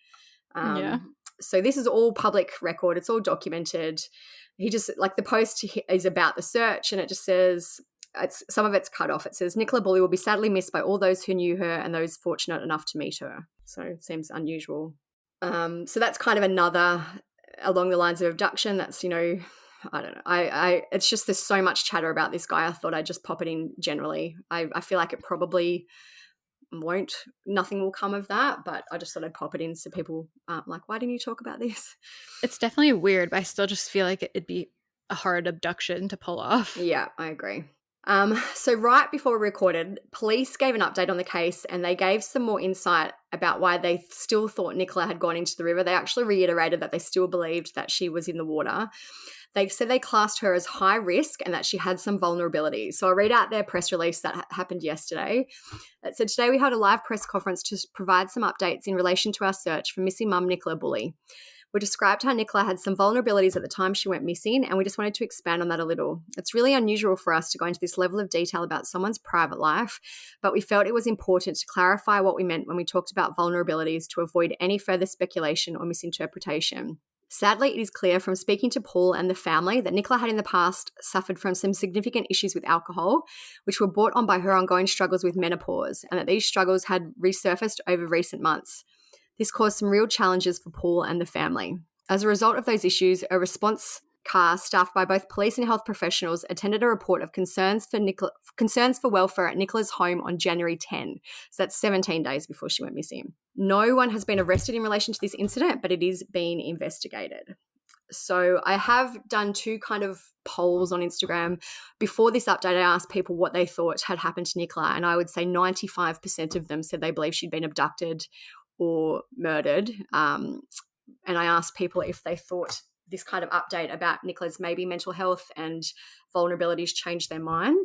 Yeah. So this is all public record. It's all documented. He just, like, the post is about the search, and it just says, some of it's cut off. It says, Nicola Bulley will be sadly missed by all those who knew her and those fortunate enough to meet her. So it seems unusual. So that's kind of another along the lines of abduction. That's, I don't know. It's just there's so much chatter about this guy. I thought I'd just pop it in generally. I feel like it probably nothing will come of that, but I just thought I'd pop it in so people aren't like, why didn't you talk about this? It's definitely weird, but I still just feel like it'd be a hard abduction to pull off. Yeah, I agree. So right before we recorded, police gave an update on the case, and they gave some more insight about why they still thought Nicola had gone into the river. They actually reiterated that they still believed that she was in the water. They said they classed her as high risk and that she had some vulnerabilities. So I'll read out their press release that happened yesterday. It said, today we held a live press conference to provide some updates in relation to our search for missing mum Nicola Bulley. We described how Nicola had some vulnerabilities at the time she went missing, and we just wanted to expand on that a little. It's really unusual for us to go into this level of detail about someone's private life, but we felt it was important to clarify what we meant when we talked about vulnerabilities to avoid any further speculation or misinterpretation. Sadly, it is clear from speaking to Paul and the family that Nicola had in the past suffered from some significant issues with alcohol, which were brought on by her ongoing struggles with menopause, and that these struggles had resurfaced over recent months. This caused some real challenges for Paul and the family. As a result of those issues, a response car staffed by both police and health professionals attended a report of concerns for welfare at Nicola's home on January 10. So that's 17 days before she went missing. No one has been arrested in relation to this incident, but it is being investigated. So I have done two kind of polls on Instagram. Before this update, I asked people what they thought had happened to Nicola, and I would say 95% of them said they believe she'd been abducted or murdered. And I asked people if they thought this kind of update about Nicola's maybe mental health and vulnerabilities changed their mind.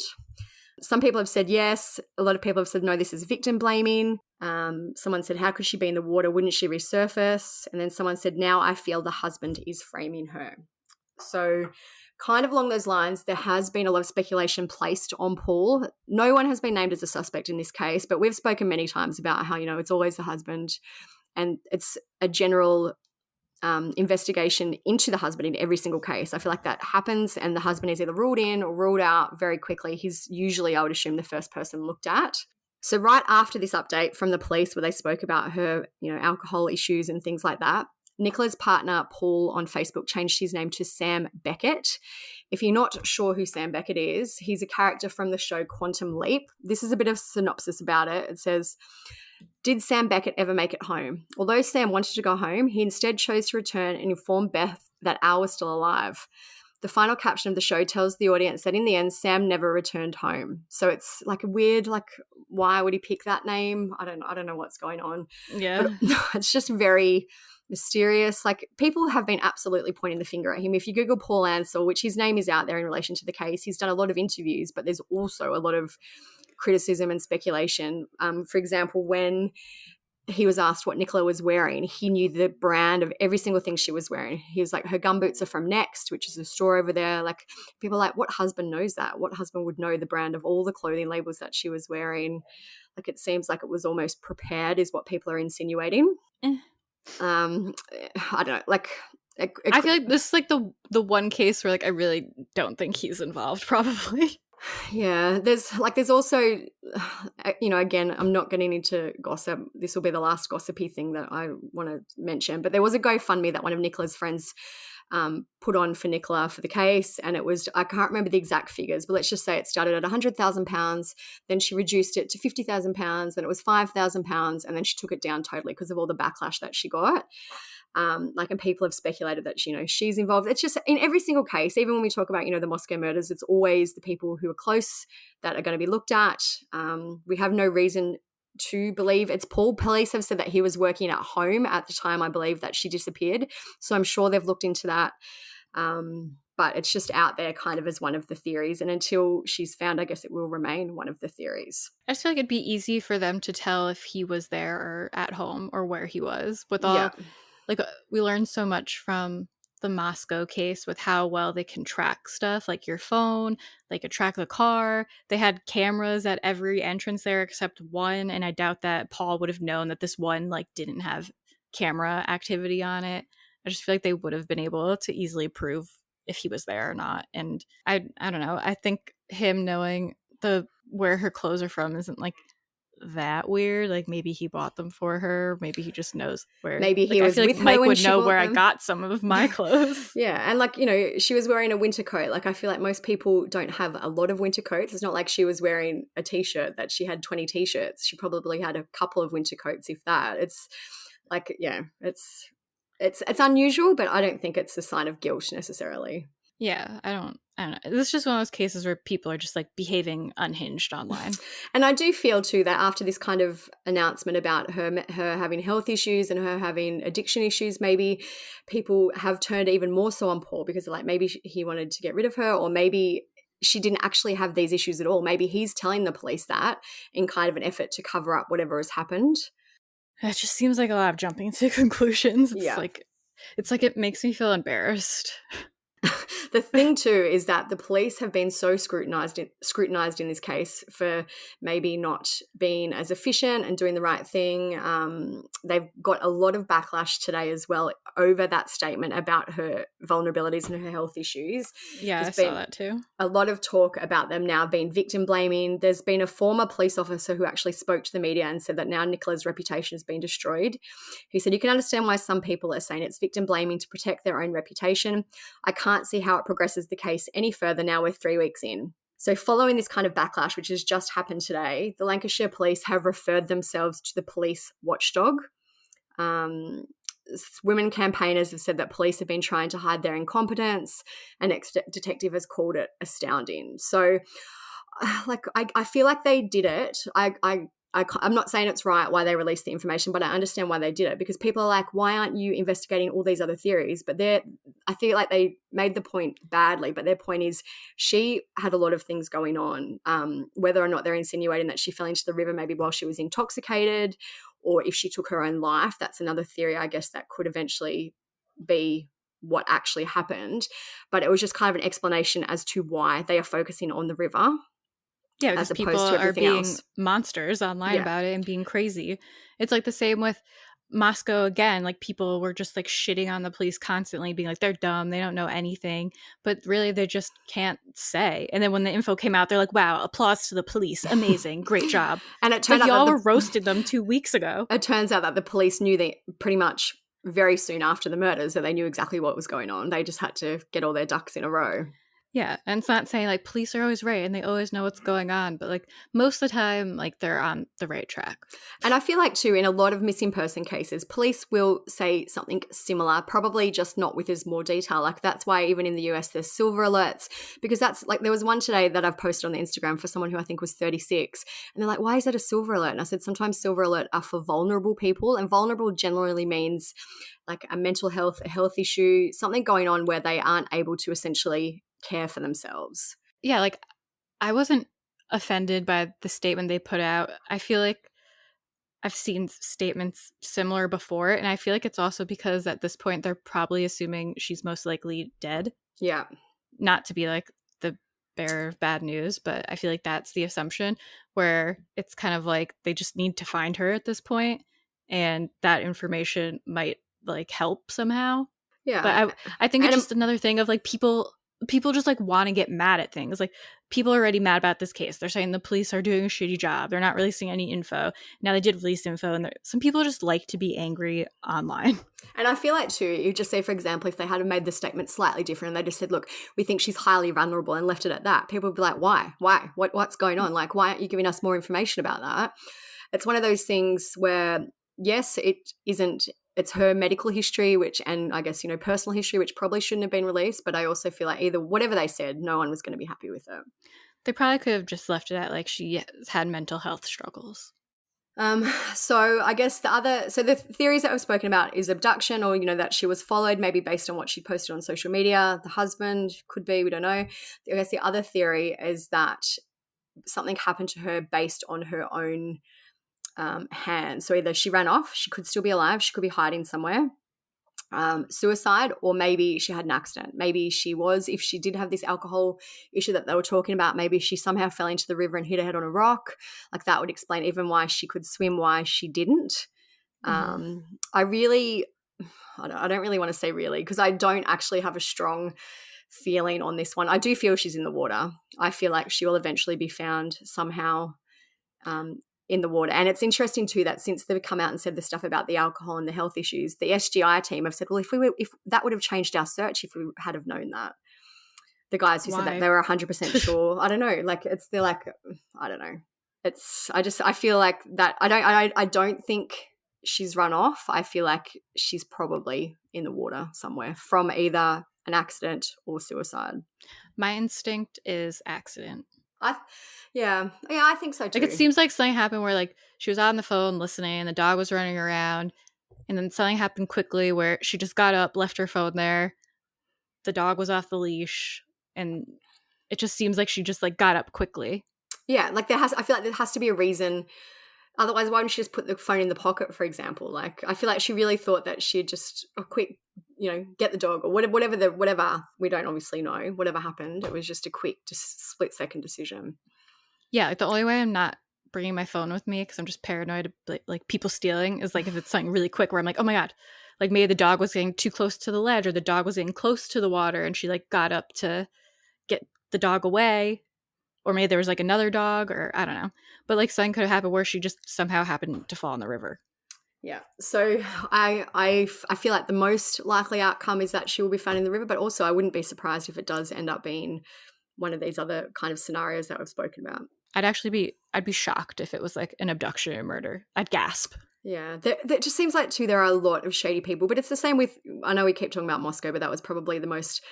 Some people have said yes. A lot of people have said, no, this is victim blaming. Someone said, how could she be in the water? Wouldn't she resurface? And then someone said, now I feel the husband is framing her. So kind of along those lines, there has been a lot of speculation placed on Paul. No one has been named as a suspect in this case, but we've spoken many times about how, it's always the husband, and it's a general investigation into the husband in every single case. I feel like that happens, and the husband is either ruled in or ruled out very quickly. He's usually, I would assume, the first person looked at. So right after this update from the police where they spoke about her, alcohol issues and things like that, Nicola's partner, Paul, on Facebook changed his name to Sam Beckett. If you're not sure who Sam Beckett is, he's a character from the show Quantum Leap. This is a bit of synopsis about it. It says, did Sam Beckett ever make it home? Although Sam wanted to go home, he instead chose to return and inform Beth that Al was still alive. The final caption of the show tells the audience that in the end, Sam never returned home. So it's like a weird, why would he pick that name? I don't know what's going on. Yeah. But it's just very mysterious. People have been absolutely pointing the finger at him. If you Google Paul Ansell, which his name is out there in relation to the case, he's done a lot of interviews, but there's also a lot of criticism and speculation. For example, when he was asked what Nicola was wearing, he knew the brand of every single thing she was wearing. He was like, her gumboots are from Next, which is a store over there. People are like, what husband knows that? What husband would know the brand of all the clothing labels that she was wearing? It seems like it was almost prepared is what people are insinuating. I don't know. I feel like this is the one case where I really don't think he's involved, probably. Yeah, there's also, again, I'm not getting into gossip. This will be the last gossipy thing that I want to mention. But there was a GoFundMe that one of Nicola's friends put on for Nicola for the case, and it was, I can't remember the exact figures, but let's just say it started at £100,000, then she reduced it to £50,000, then it was £5,000, and then she took it down totally because of all the backlash that she got. And people have speculated that, she's involved. It's just in every single case, even when we talk about, the Moscow murders, it's always the people who are close that are going to be looked at. We have no reason to believe it's Paul. Police have said that he was working at home at the time, I believe, that she disappeared. So I'm sure they've looked into that. But it's just out there kind of as one of the theories. And until she's found, I guess it will remain one of the theories. I just feel like it'd be easy for them to tell if he was there or at home or where he was. With all, like, we learned so much from the Moscow case with how well they can track stuff, like your phone. They could track the car. They had cameras at every entrance there except one, and I doubt that Paul would have known that this one, like, didn't have camera activity on it. I just feel like they would have been able to easily prove if he was there or not. And I don't know. I think him knowing where her clothes are from isn't like that weird. Like, maybe he bought them for her. Maybe he just knows where. Maybe he was I feel with like her Mike when would she know bought where them. I got some of my clothes. Yeah, and like, you know, she was wearing a winter coat. Like, I feel like most people don't have a lot of winter coats. It's not like she was wearing a t-shirt that she had 20 t-shirts. She probably had a couple of winter coats, if that. It's like, yeah, it's unusual, but I don't think it's a sign of guilt necessarily. Yeah, I don't know. This is just one of those cases where people are just like behaving unhinged online. And I do feel too that after this kind of announcement about her having health issues and her having addiction issues, maybe people have turned even more so on Paul, because like maybe he wanted to get rid of her, or maybe she didn't actually have these issues at all. Maybe he's telling the police that in kind of an effort to cover up whatever has happened. It just seems like a lot of jumping to conclusions. It's like it makes me feel embarrassed. The thing too is that the police have been so scrutinized in this case for maybe not being as efficient and doing the right thing. They've got a lot of backlash today as well over that statement about her vulnerabilities and her health issues. Yeah, I saw that too. A lot of talk about them now being victim blaming. There's been a former police officer who actually spoke to the media and said that now Nicola's reputation has been destroyed. He said, "You can understand why some people are saying it's victim blaming to protect their own reputation. I can't see how it progresses the case any further now we're 3 weeks in." So following this kind of backlash, which has just happened today, the Lancashire police have referred themselves to the police watchdog. Women campaigners have said that police have been trying to hide their incompetence, and ex-detective has called it astounding. So like, I feel like they did it. I'm not saying it's right why they released the information, but I understand why they did it, because people are like, why aren't you investigating all these other theories? But I feel like they made the point badly, but their point is she had a lot of things going on, whether or not they're insinuating that she fell into the river maybe while she was intoxicated, or if she took her own life. That's another theory, I guess, that could eventually be what actually happened. But it was just kind of an explanation as to why they are focusing on the river. Yeah, because people are being monsters online about it and being crazy. It's like the same with Moscow again. Like, people were just like shitting on the police constantly, being like, they're dumb, they don't know anything. But really, they just can't say. And then when the info came out, they're like, wow, applause to the police. Amazing. Great job. And it turned out y'all that were roasted them 2 weeks ago. It turns out that the police knew they pretty much very soon after the murders, that they knew exactly what was going on. They just had to get all their ducks in a row. Yeah, and it's not saying like police are always right and they always know what's going on, but like most of the time, like, they're on the right track. And I feel like too, in a lot of missing person cases, police will say something similar, probably just not with as more detail. Like, that's why even in the US there's silver alerts, because that's like, there was one today that I've posted on the Instagram for someone who I think was 36, and they're like, why is that a silver alert? And I said, sometimes silver alert are for vulnerable people, and vulnerable generally means like a mental health, a health issue, something going on where they aren't able to essentially care for themselves. Yeah, like, I wasn't offended by the statement they put out. I feel like I've seen statements similar before, and I feel like it's also because at this point they're probably assuming she's most likely dead. Yeah. Not to be like the bearer of bad news, but I feel like that's the assumption, where it's kind of like they just need to find her at this point, and that information might like help somehow. Yeah. But I think it's just another thing of like people just like want to get mad at things. Like, people are already mad about this case. They're saying the police are doing a shitty job. They're not releasing any info. Now they did release info, and some people just like to be angry online. And I feel like too, you just say, for example, if they had made the statement slightly different and they just said, look, we think she's highly vulnerable, and left it at that, people would be like, why? What's going on? Like, why aren't you giving us more information about that? It's one of those things where, yes, it's her medical history, and I guess, personal history, which probably shouldn't have been released. But I also feel like either whatever they said, no one was going to be happy with it. They probably could have just left it at like she had mental health struggles. So I guess the theories that I've spoken about is abduction, or, that she was followed, maybe based on what she posted on social media. The husband could be, we don't know. I guess the other theory is that something happened to her based on her own hand. So either she ran off, she could still be alive, she could be hiding somewhere, suicide, or maybe she had an accident. Maybe if she did have this alcohol issue that they were talking about, maybe she somehow fell into the river and hit her head on a rock. Like, that would explain even why she could swim, why she didn't. I don't really want to say really, because I don't actually have a strong feeling on this one. I do feel she's in the water. I feel like she will eventually be found somehow in the water. And it's interesting too that since they've come out and said the stuff about the alcohol and the health issues, the SGI team have said, well, if that would have changed our search if we had have known that. The guys who said that, they were 100% sure. I don't know. Like, they're like, I don't know. I feel like that. I don't think she's run off. I feel like she's probably in the water somewhere from either an accident or suicide. My instinct is accident. I think so too. Like, it seems like something happened where, like, she was on the phone listening, the dog was running around, and then something happened quickly where she just got up, left her phone there, the dog was off the leash, and it just seems like she just, like, got up quickly. Yeah, like, I feel like there has to be a reason. Otherwise, why wouldn't she just put the phone in the pocket, for example? Like, I feel like she really thought that she'd just a quick, get the dog, or whatever. We don't obviously know whatever happened. It was just a quick, just split-second decision. Yeah, like, the only way I'm not bringing my phone with me, because I'm just paranoid of, like, people stealing, is, like, if it's something really quick where I'm like, oh my God, like, maybe the dog was getting too close to the ledge, or the dog was getting close to the water and she, like, got up to get the dog away, or maybe there was, like, another dog, or I don't know. But, like, something could have happened where she just somehow happened to fall in the river. Yeah. So I feel like the most likely outcome is that she will be found in the river, but also I wouldn't be surprised if it does end up being one of these other kind of scenarios that we've spoken about. I'd be shocked if it was, like, an abduction or murder. I'd gasp. Yeah, there just seems like, too, there are a lot of shady people, but it's the same with, I know we keep talking about Moscow, but that was probably the most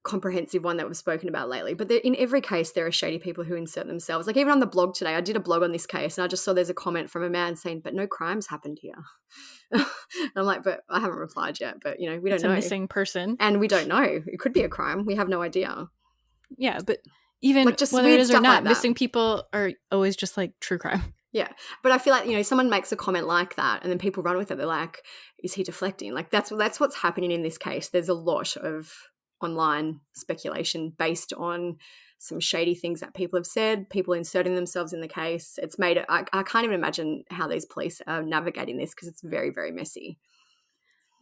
comprehensive one that we've spoken about lately. But in every case, there are shady people who insert themselves. Like, even on the blog today, I did a blog on this case, and I just saw there's a comment from a man saying, but no crimes happened here. And I'm like, but I haven't replied yet, but, we don't know. It's a missing person. And we don't know. It could be a crime. We have no idea. Yeah, but even like, just whether it is or not, like missing people are always just, like, true crime. Yeah, but I feel like, someone makes a comment like that and then people run with it. They're like, is he deflecting? Like, that's what's happening in this case. There's a lot of online speculation based on some shady things that people have said, people inserting themselves in the case. It's made it, I can't even imagine how these police are navigating this, because it's very, very messy.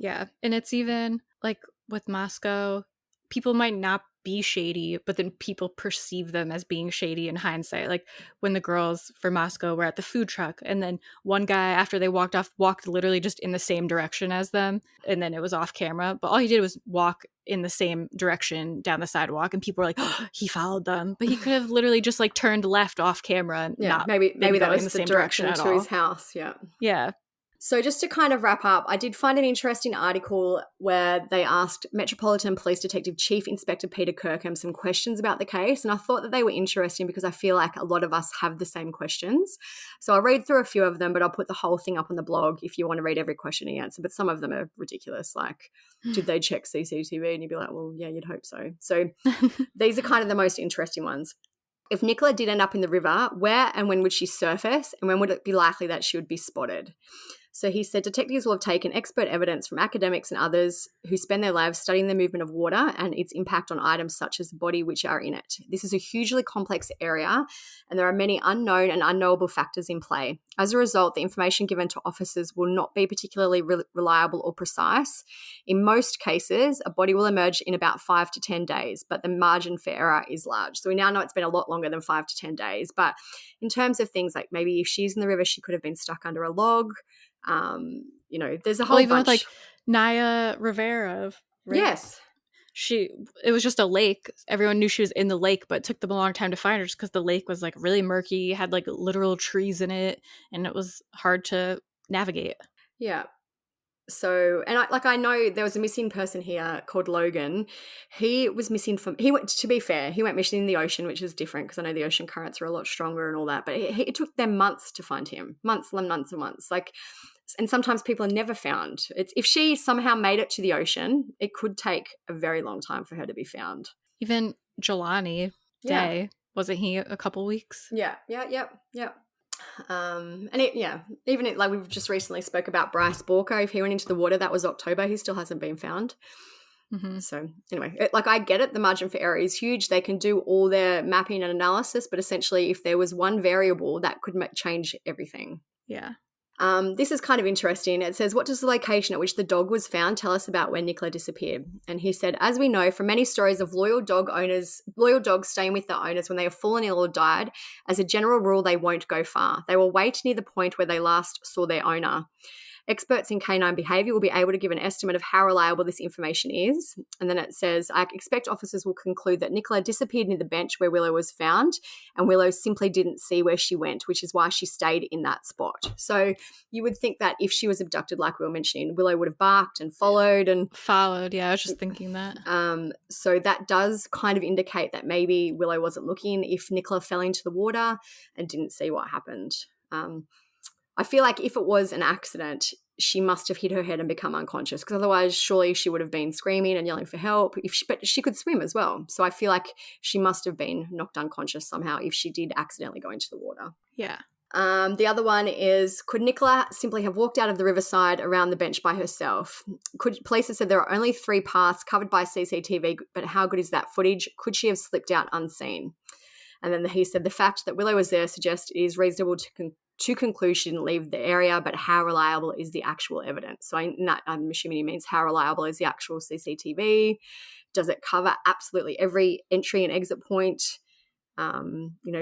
Yeah, and it's even, like, with Moscow, people might not be shady, but then people perceive them as being shady in hindsight. Like, when the girls for Moscow were at the food truck, and then one guy, after they walked off, walked literally just in the same direction as them, and then it was off camera, but all he did was walk in the same direction down the sidewalk, and people were like, oh, he followed them, but he could have literally just, like, turned left off camera and maybe that was the same direction to his house. Yeah. So just to kind of wrap up, I did find an interesting article where they asked Metropolitan Police Detective Chief Inspector Peter Kirkham some questions about the case, and I thought that they were interesting because I feel like a lot of us have the same questions. So I'll read through a few of them, but I'll put the whole thing up on the blog if you want to read every question and answer, but some of them are ridiculous, like, did they check CCTV? And you'd be like, well, yeah, you'd hope so. So these are kind of the most interesting ones. If Nicola did end up in the river, where and when would she surface, and when would it be likely that she would be spotted? So he said detectives will have taken expert evidence from academics and others who spend their lives studying the movement of water and its impact on items such as the body which are in it. This is a hugely complex area, and there are many unknown and unknowable factors in play. As a result, the information given to officers will not be particularly reliable or precise. In most cases, a body will emerge in about 5 to 10 days, but the margin for error is large. So we now know it's been a lot longer than 5 to 10 days. But in terms of things like maybe if she's in the river, she could have been stuck under a log. There's a whole even bunch. with, like, Naya Rivera, right? Yes, it was just a lake. Everyone knew she was in the lake, but it took them a long time to find her just because the lake was, like, really murky, had, like, literal trees in it, and it was hard to navigate. Yeah. So, and I know there was a missing person here called Logan. He was missing to be fair, he went missing in the ocean, which is different because I know the ocean currents are a lot stronger and all that, but it took them months to find him, months and months and months. Like, and sometimes people are never found. If she somehow made it to the ocean, it could take a very long time for her to be found. Even Jelani Day, wasn't he a couple weeks? Yeah. Like we've just recently spoke about Bryce Borko. If he went into the water, that was October. He still hasn't been found. Mm-hmm. So anyway, I get it. The margin for error is huge. They can do all their mapping and analysis, but essentially if there was one variable, that could change everything. Yeah. This is kind of interesting. It says, what does the location at which the dog was found tell us about when Nicola disappeared? And he said, as we know from many stories of loyal dogs staying with their owners when they have fallen ill or died, as a general rule, they won't go far. They will wait near the point where they last saw their owner. Experts in canine behaviour will be able to give an estimate of how reliable this information is. And then it says, I expect officers will conclude that Nicola disappeared near the bench where Willow was found, and Willow simply didn't see where she went, which is why she stayed in that spot. So you would think that if she was abducted, like we were mentioning, Willow would have barked and followed. Yeah, I was just thinking that. So that does kind of indicate that maybe Willow wasn't looking if Nicola fell into the water and didn't see what happened. I feel like if it was an accident, she must have hit her head and become unconscious, because otherwise surely she would have been screaming and yelling for help. But she could swim as well. So I feel like she must have been knocked unconscious somehow if she did accidentally go into the water. Yeah. The other one is, could Nicola simply have walked out of the riverside around the bench by herself? Police have said there are only 3 paths covered by CCTV, but how good is that footage? Could she have slipped out unseen? And then he said the fact that Willow was there suggests it is reasonable to conclude she didn't leave the area, but how reliable is the actual evidence? So I'm assuming he means how reliable is the actual CCTV? Does it cover absolutely every entry and exit point?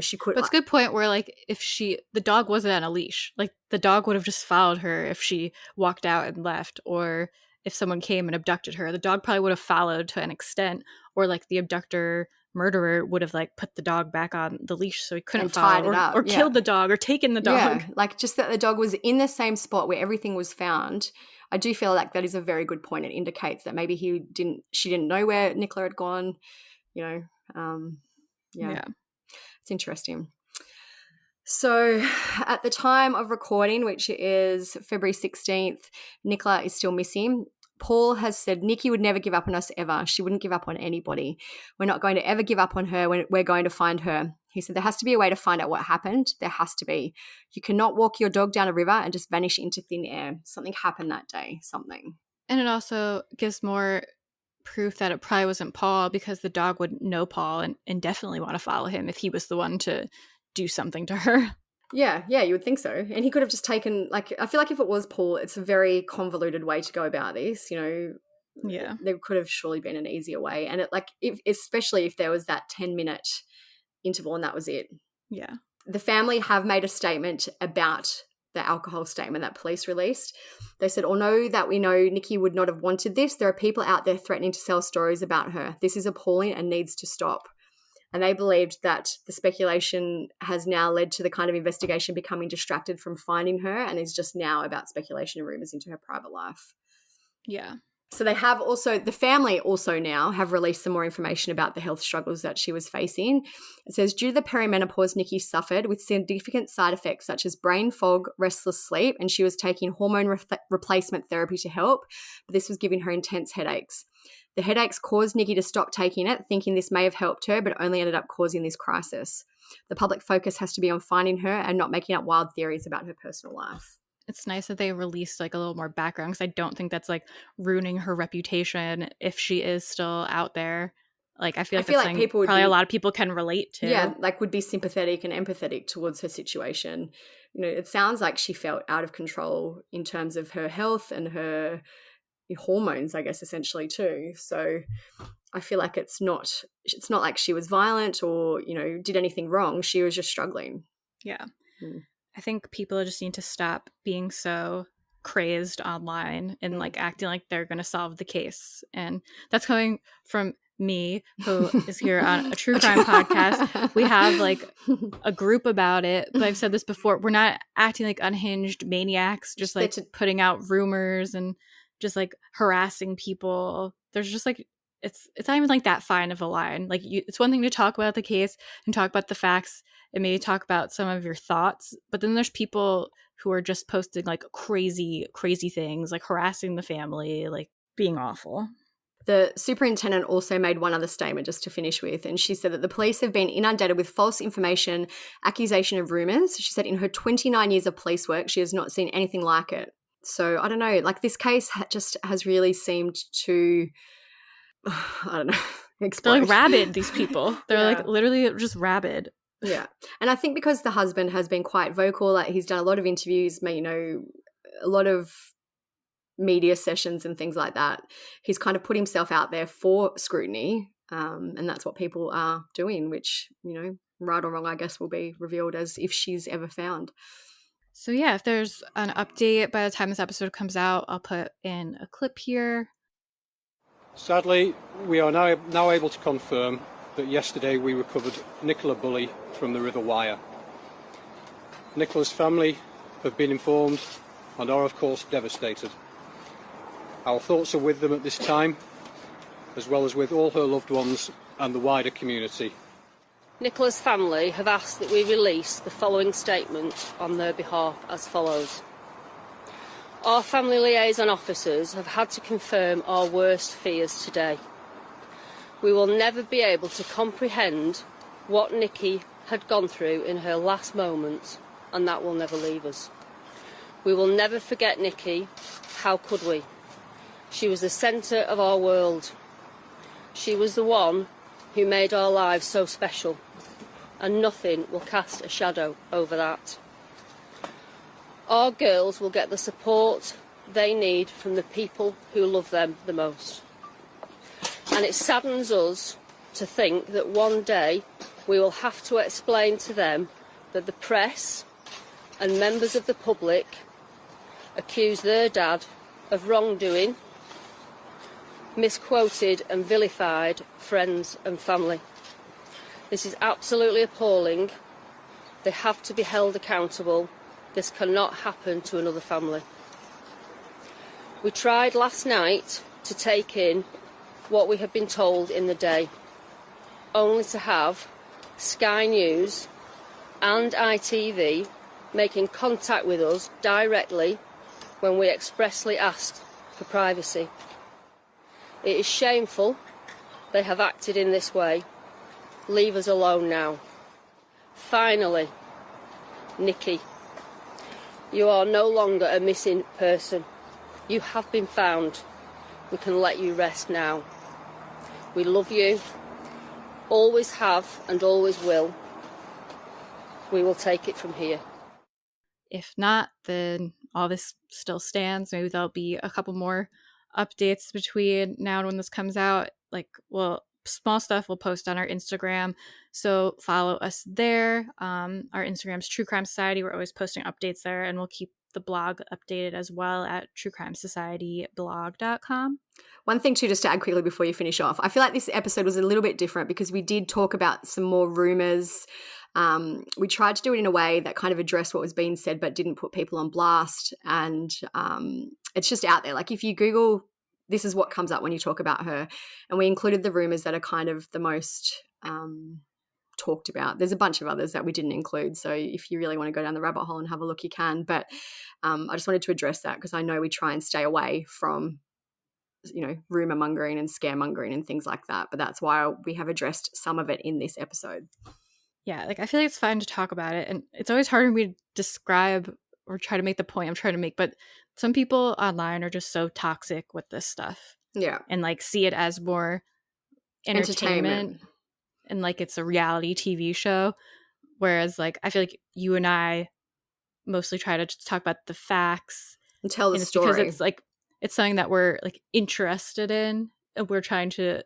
She could. But it's a good point where, like, if the dog wasn't on a leash, like the dog would have just followed her if she walked out and left, or if someone came and abducted her, the dog probably would have followed to an extent, or like the abductor murderer would have like put the dog back on the leash so he couldn't follow, or killed the dog or taken the dog. Yeah, like just that the dog was in the same spot where everything was found. I do feel like that is a very good point. It indicates that maybe she didn't know where Nicola had gone. Yeah. It's interesting. So at the time of recording, which is February 16th, Nicola is still missing. Paul has said Nikki would never give up on us ever. She wouldn't give up on anybody. We're not going to ever give up on her. We're going to find her. He said there has to be a way to find out what happened. There has to be. You cannot walk your dog down a river and just vanish into thin air. Something happened that day. Something. And it also gives more proof that it probably wasn't Paul, because the dog would know Paul and definitely want to follow him if he was the one to do something to her. Yeah, you would think so. And he could have just taken, like, I feel like if it was Paul, it's a very convoluted way to go about this, Yeah. There could have surely been an easier way. And especially if there was that 10-minute interval and that was it. Yeah. The family have made a statement about the alcohol statement that police released. They said, although that we know Nikki would not have wanted this, there are people out there threatening to sell stories about her. This is appalling and needs to stop. And they believed that the speculation has now led to the kind of investigation becoming distracted from finding her, and is just now about speculation and rumours into her private life. Yeah. So the family also now have released some more information about the health struggles that she was facing. It says, due to the perimenopause Nikki suffered with significant side effects such as brain fog, restless sleep, and she was taking hormone replacement therapy to help, but this was giving her intense headaches. The headaches caused Nikki to stop taking it, thinking this may have helped her, but only ended up causing this crisis. The public focus has to be on finding her and not making up wild theories about her personal life. It's nice that they released like a little more background, because I don't think that's like ruining her reputation if she is still out there. Like I feel like people probably a lot of people can relate to. Yeah, like would be sympathetic and empathetic towards her situation. It sounds like she felt out of control in terms of her health and her hormones, I guess, essentially too. So I feel like it's not like she was violent or did anything wrong. She was just struggling. Yeah. I think people just need to stop being so crazed online and like acting like they're going to solve the case. And that's coming from me, who is here on a true crime podcast, we have like a group about it. But I've said this before, we're not acting like unhinged maniacs, just like putting out rumors and just like harassing people. There's just like, it's not even like that fine of a line. Like it's one thing to talk about the case and talk about the facts and maybe talk about some of your thoughts. But then there's people who are just posting like crazy things, like harassing the family, like being awful. The superintendent also made one other statement just to finish with, and she said that the police have been inundated with false information, accusation of rumours. She said in her 29 years of police work, she has not seen anything like it. So I don't know, like this case just has really seemed to, I don't know, explode. They're like rabid, these people. They're like literally just rabid. Yeah. And I think because the husband has been quite vocal, like he's done a lot of interviews, you know, a lot of media sessions and things like that, he's kind of put himself out there for scrutiny, and that's what people are doing, which, you know, right or wrong, I guess will be revealed as if she's ever found. So yeah, if there's an update by the time this episode comes out, I'll put in a clip here. Sadly, we are now able to confirm that yesterday we recovered Nicola Bulley from the River Wyre. Nicola's family have been informed and are of course devastated. Our thoughts are with them at this time, as well as with all her loved ones and the wider community. Nicola's family have asked that we release the following statement on their behalf as follows. Our family liaison officers have had to confirm our worst fears today. We will never be able to comprehend what Nikki had gone through in her last moments, and that will never leave us. We will never forget Nikki. How could we? She was the centre of our world. She was the one who made our lives so special, and nothing will cast a shadow over that. Our girls will get the support they need from the people who love them the most. And it saddens us to think that one day we will have to explain to them that the press and members of the public accuse their dad of wrongdoing, misquoted and vilified friends and family. This is absolutely appalling. They have to be held accountable. This cannot happen to another family. We tried last night to take in what we had been told in the day, only to have Sky News and ITV making contact with us directly when we expressly asked for privacy. It is shameful they have acted in this way. Leave us alone now. Finally, Nikki, you are no longer a missing person. You have been found. We can let you rest now. We love you, always have and always will. We will take it from here. If not, then all this still stands. Maybe there'll be a couple more updates between now and when this comes out. Like, well, small stuff we'll post on our Instagram, so follow us there. Our Instagram's True Crime Society. We're always posting updates there, and we'll keep the blog updated as well at truecrimesocietyblog.com. One thing too, just to add quickly before you finish off, I feel like this episode was a little bit different because we did talk about some more rumours. We tried to do it in a way that kind of addressed what was being said but didn't put people on blast, and it's just out there. Like if you Google, this is what comes up when you talk about her, and we included the rumours that are kind of the most talked about. There's a bunch of others that we didn't include, so if you really want to go down the rabbit hole and have a look, you can, but I just wanted to address that because I know we try and stay away from, you know, rumour mongering and scaremongering and things like that, but that's why we have addressed some of it in this episode. Yeah, like I feel like it's fine to talk about it, and it's always hard for me to describe or try to make the point I'm trying to make, but some people online are just so toxic with this stuff. Yeah. And like see it as more entertainment and like it's a reality TV show, whereas like I feel like you and I mostly try to just talk about the facts and tell the story, because it's like it's something that we're like interested in, and we're trying to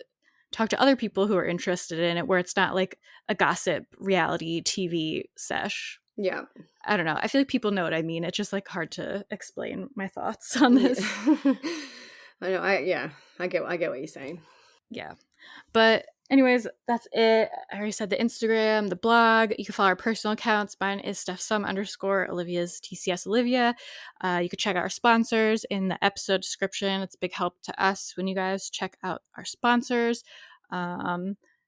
talk to other people who are interested in it, where it's not like a gossip reality TV sesh. Yeah. I don't know. I feel like people know what I mean. It's just like hard to explain my thoughts on this. I know. I get what you're saying. Yeah. But anyways, that's it. I already said the Instagram, the blog. You can follow our personal accounts. Mine is StephSum_. Olivia's TCS Olivia. You can check out our sponsors in the episode description. It's a big help to us when you guys check out our sponsors.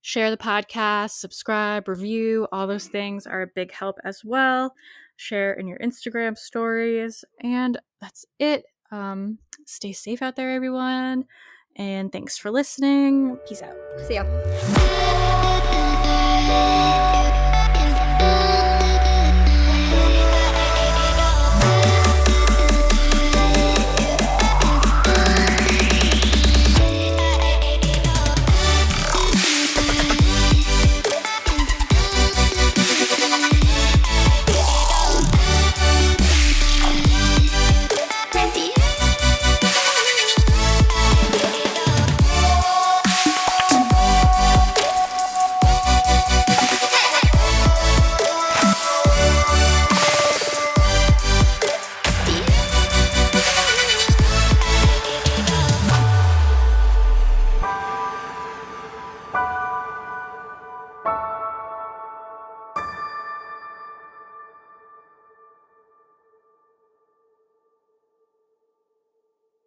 Share the podcast, subscribe, review. All those things are a big help as well. Share in your Instagram stories. And that's it. Stay safe out there, everyone. And thanks for listening. Peace out. See ya.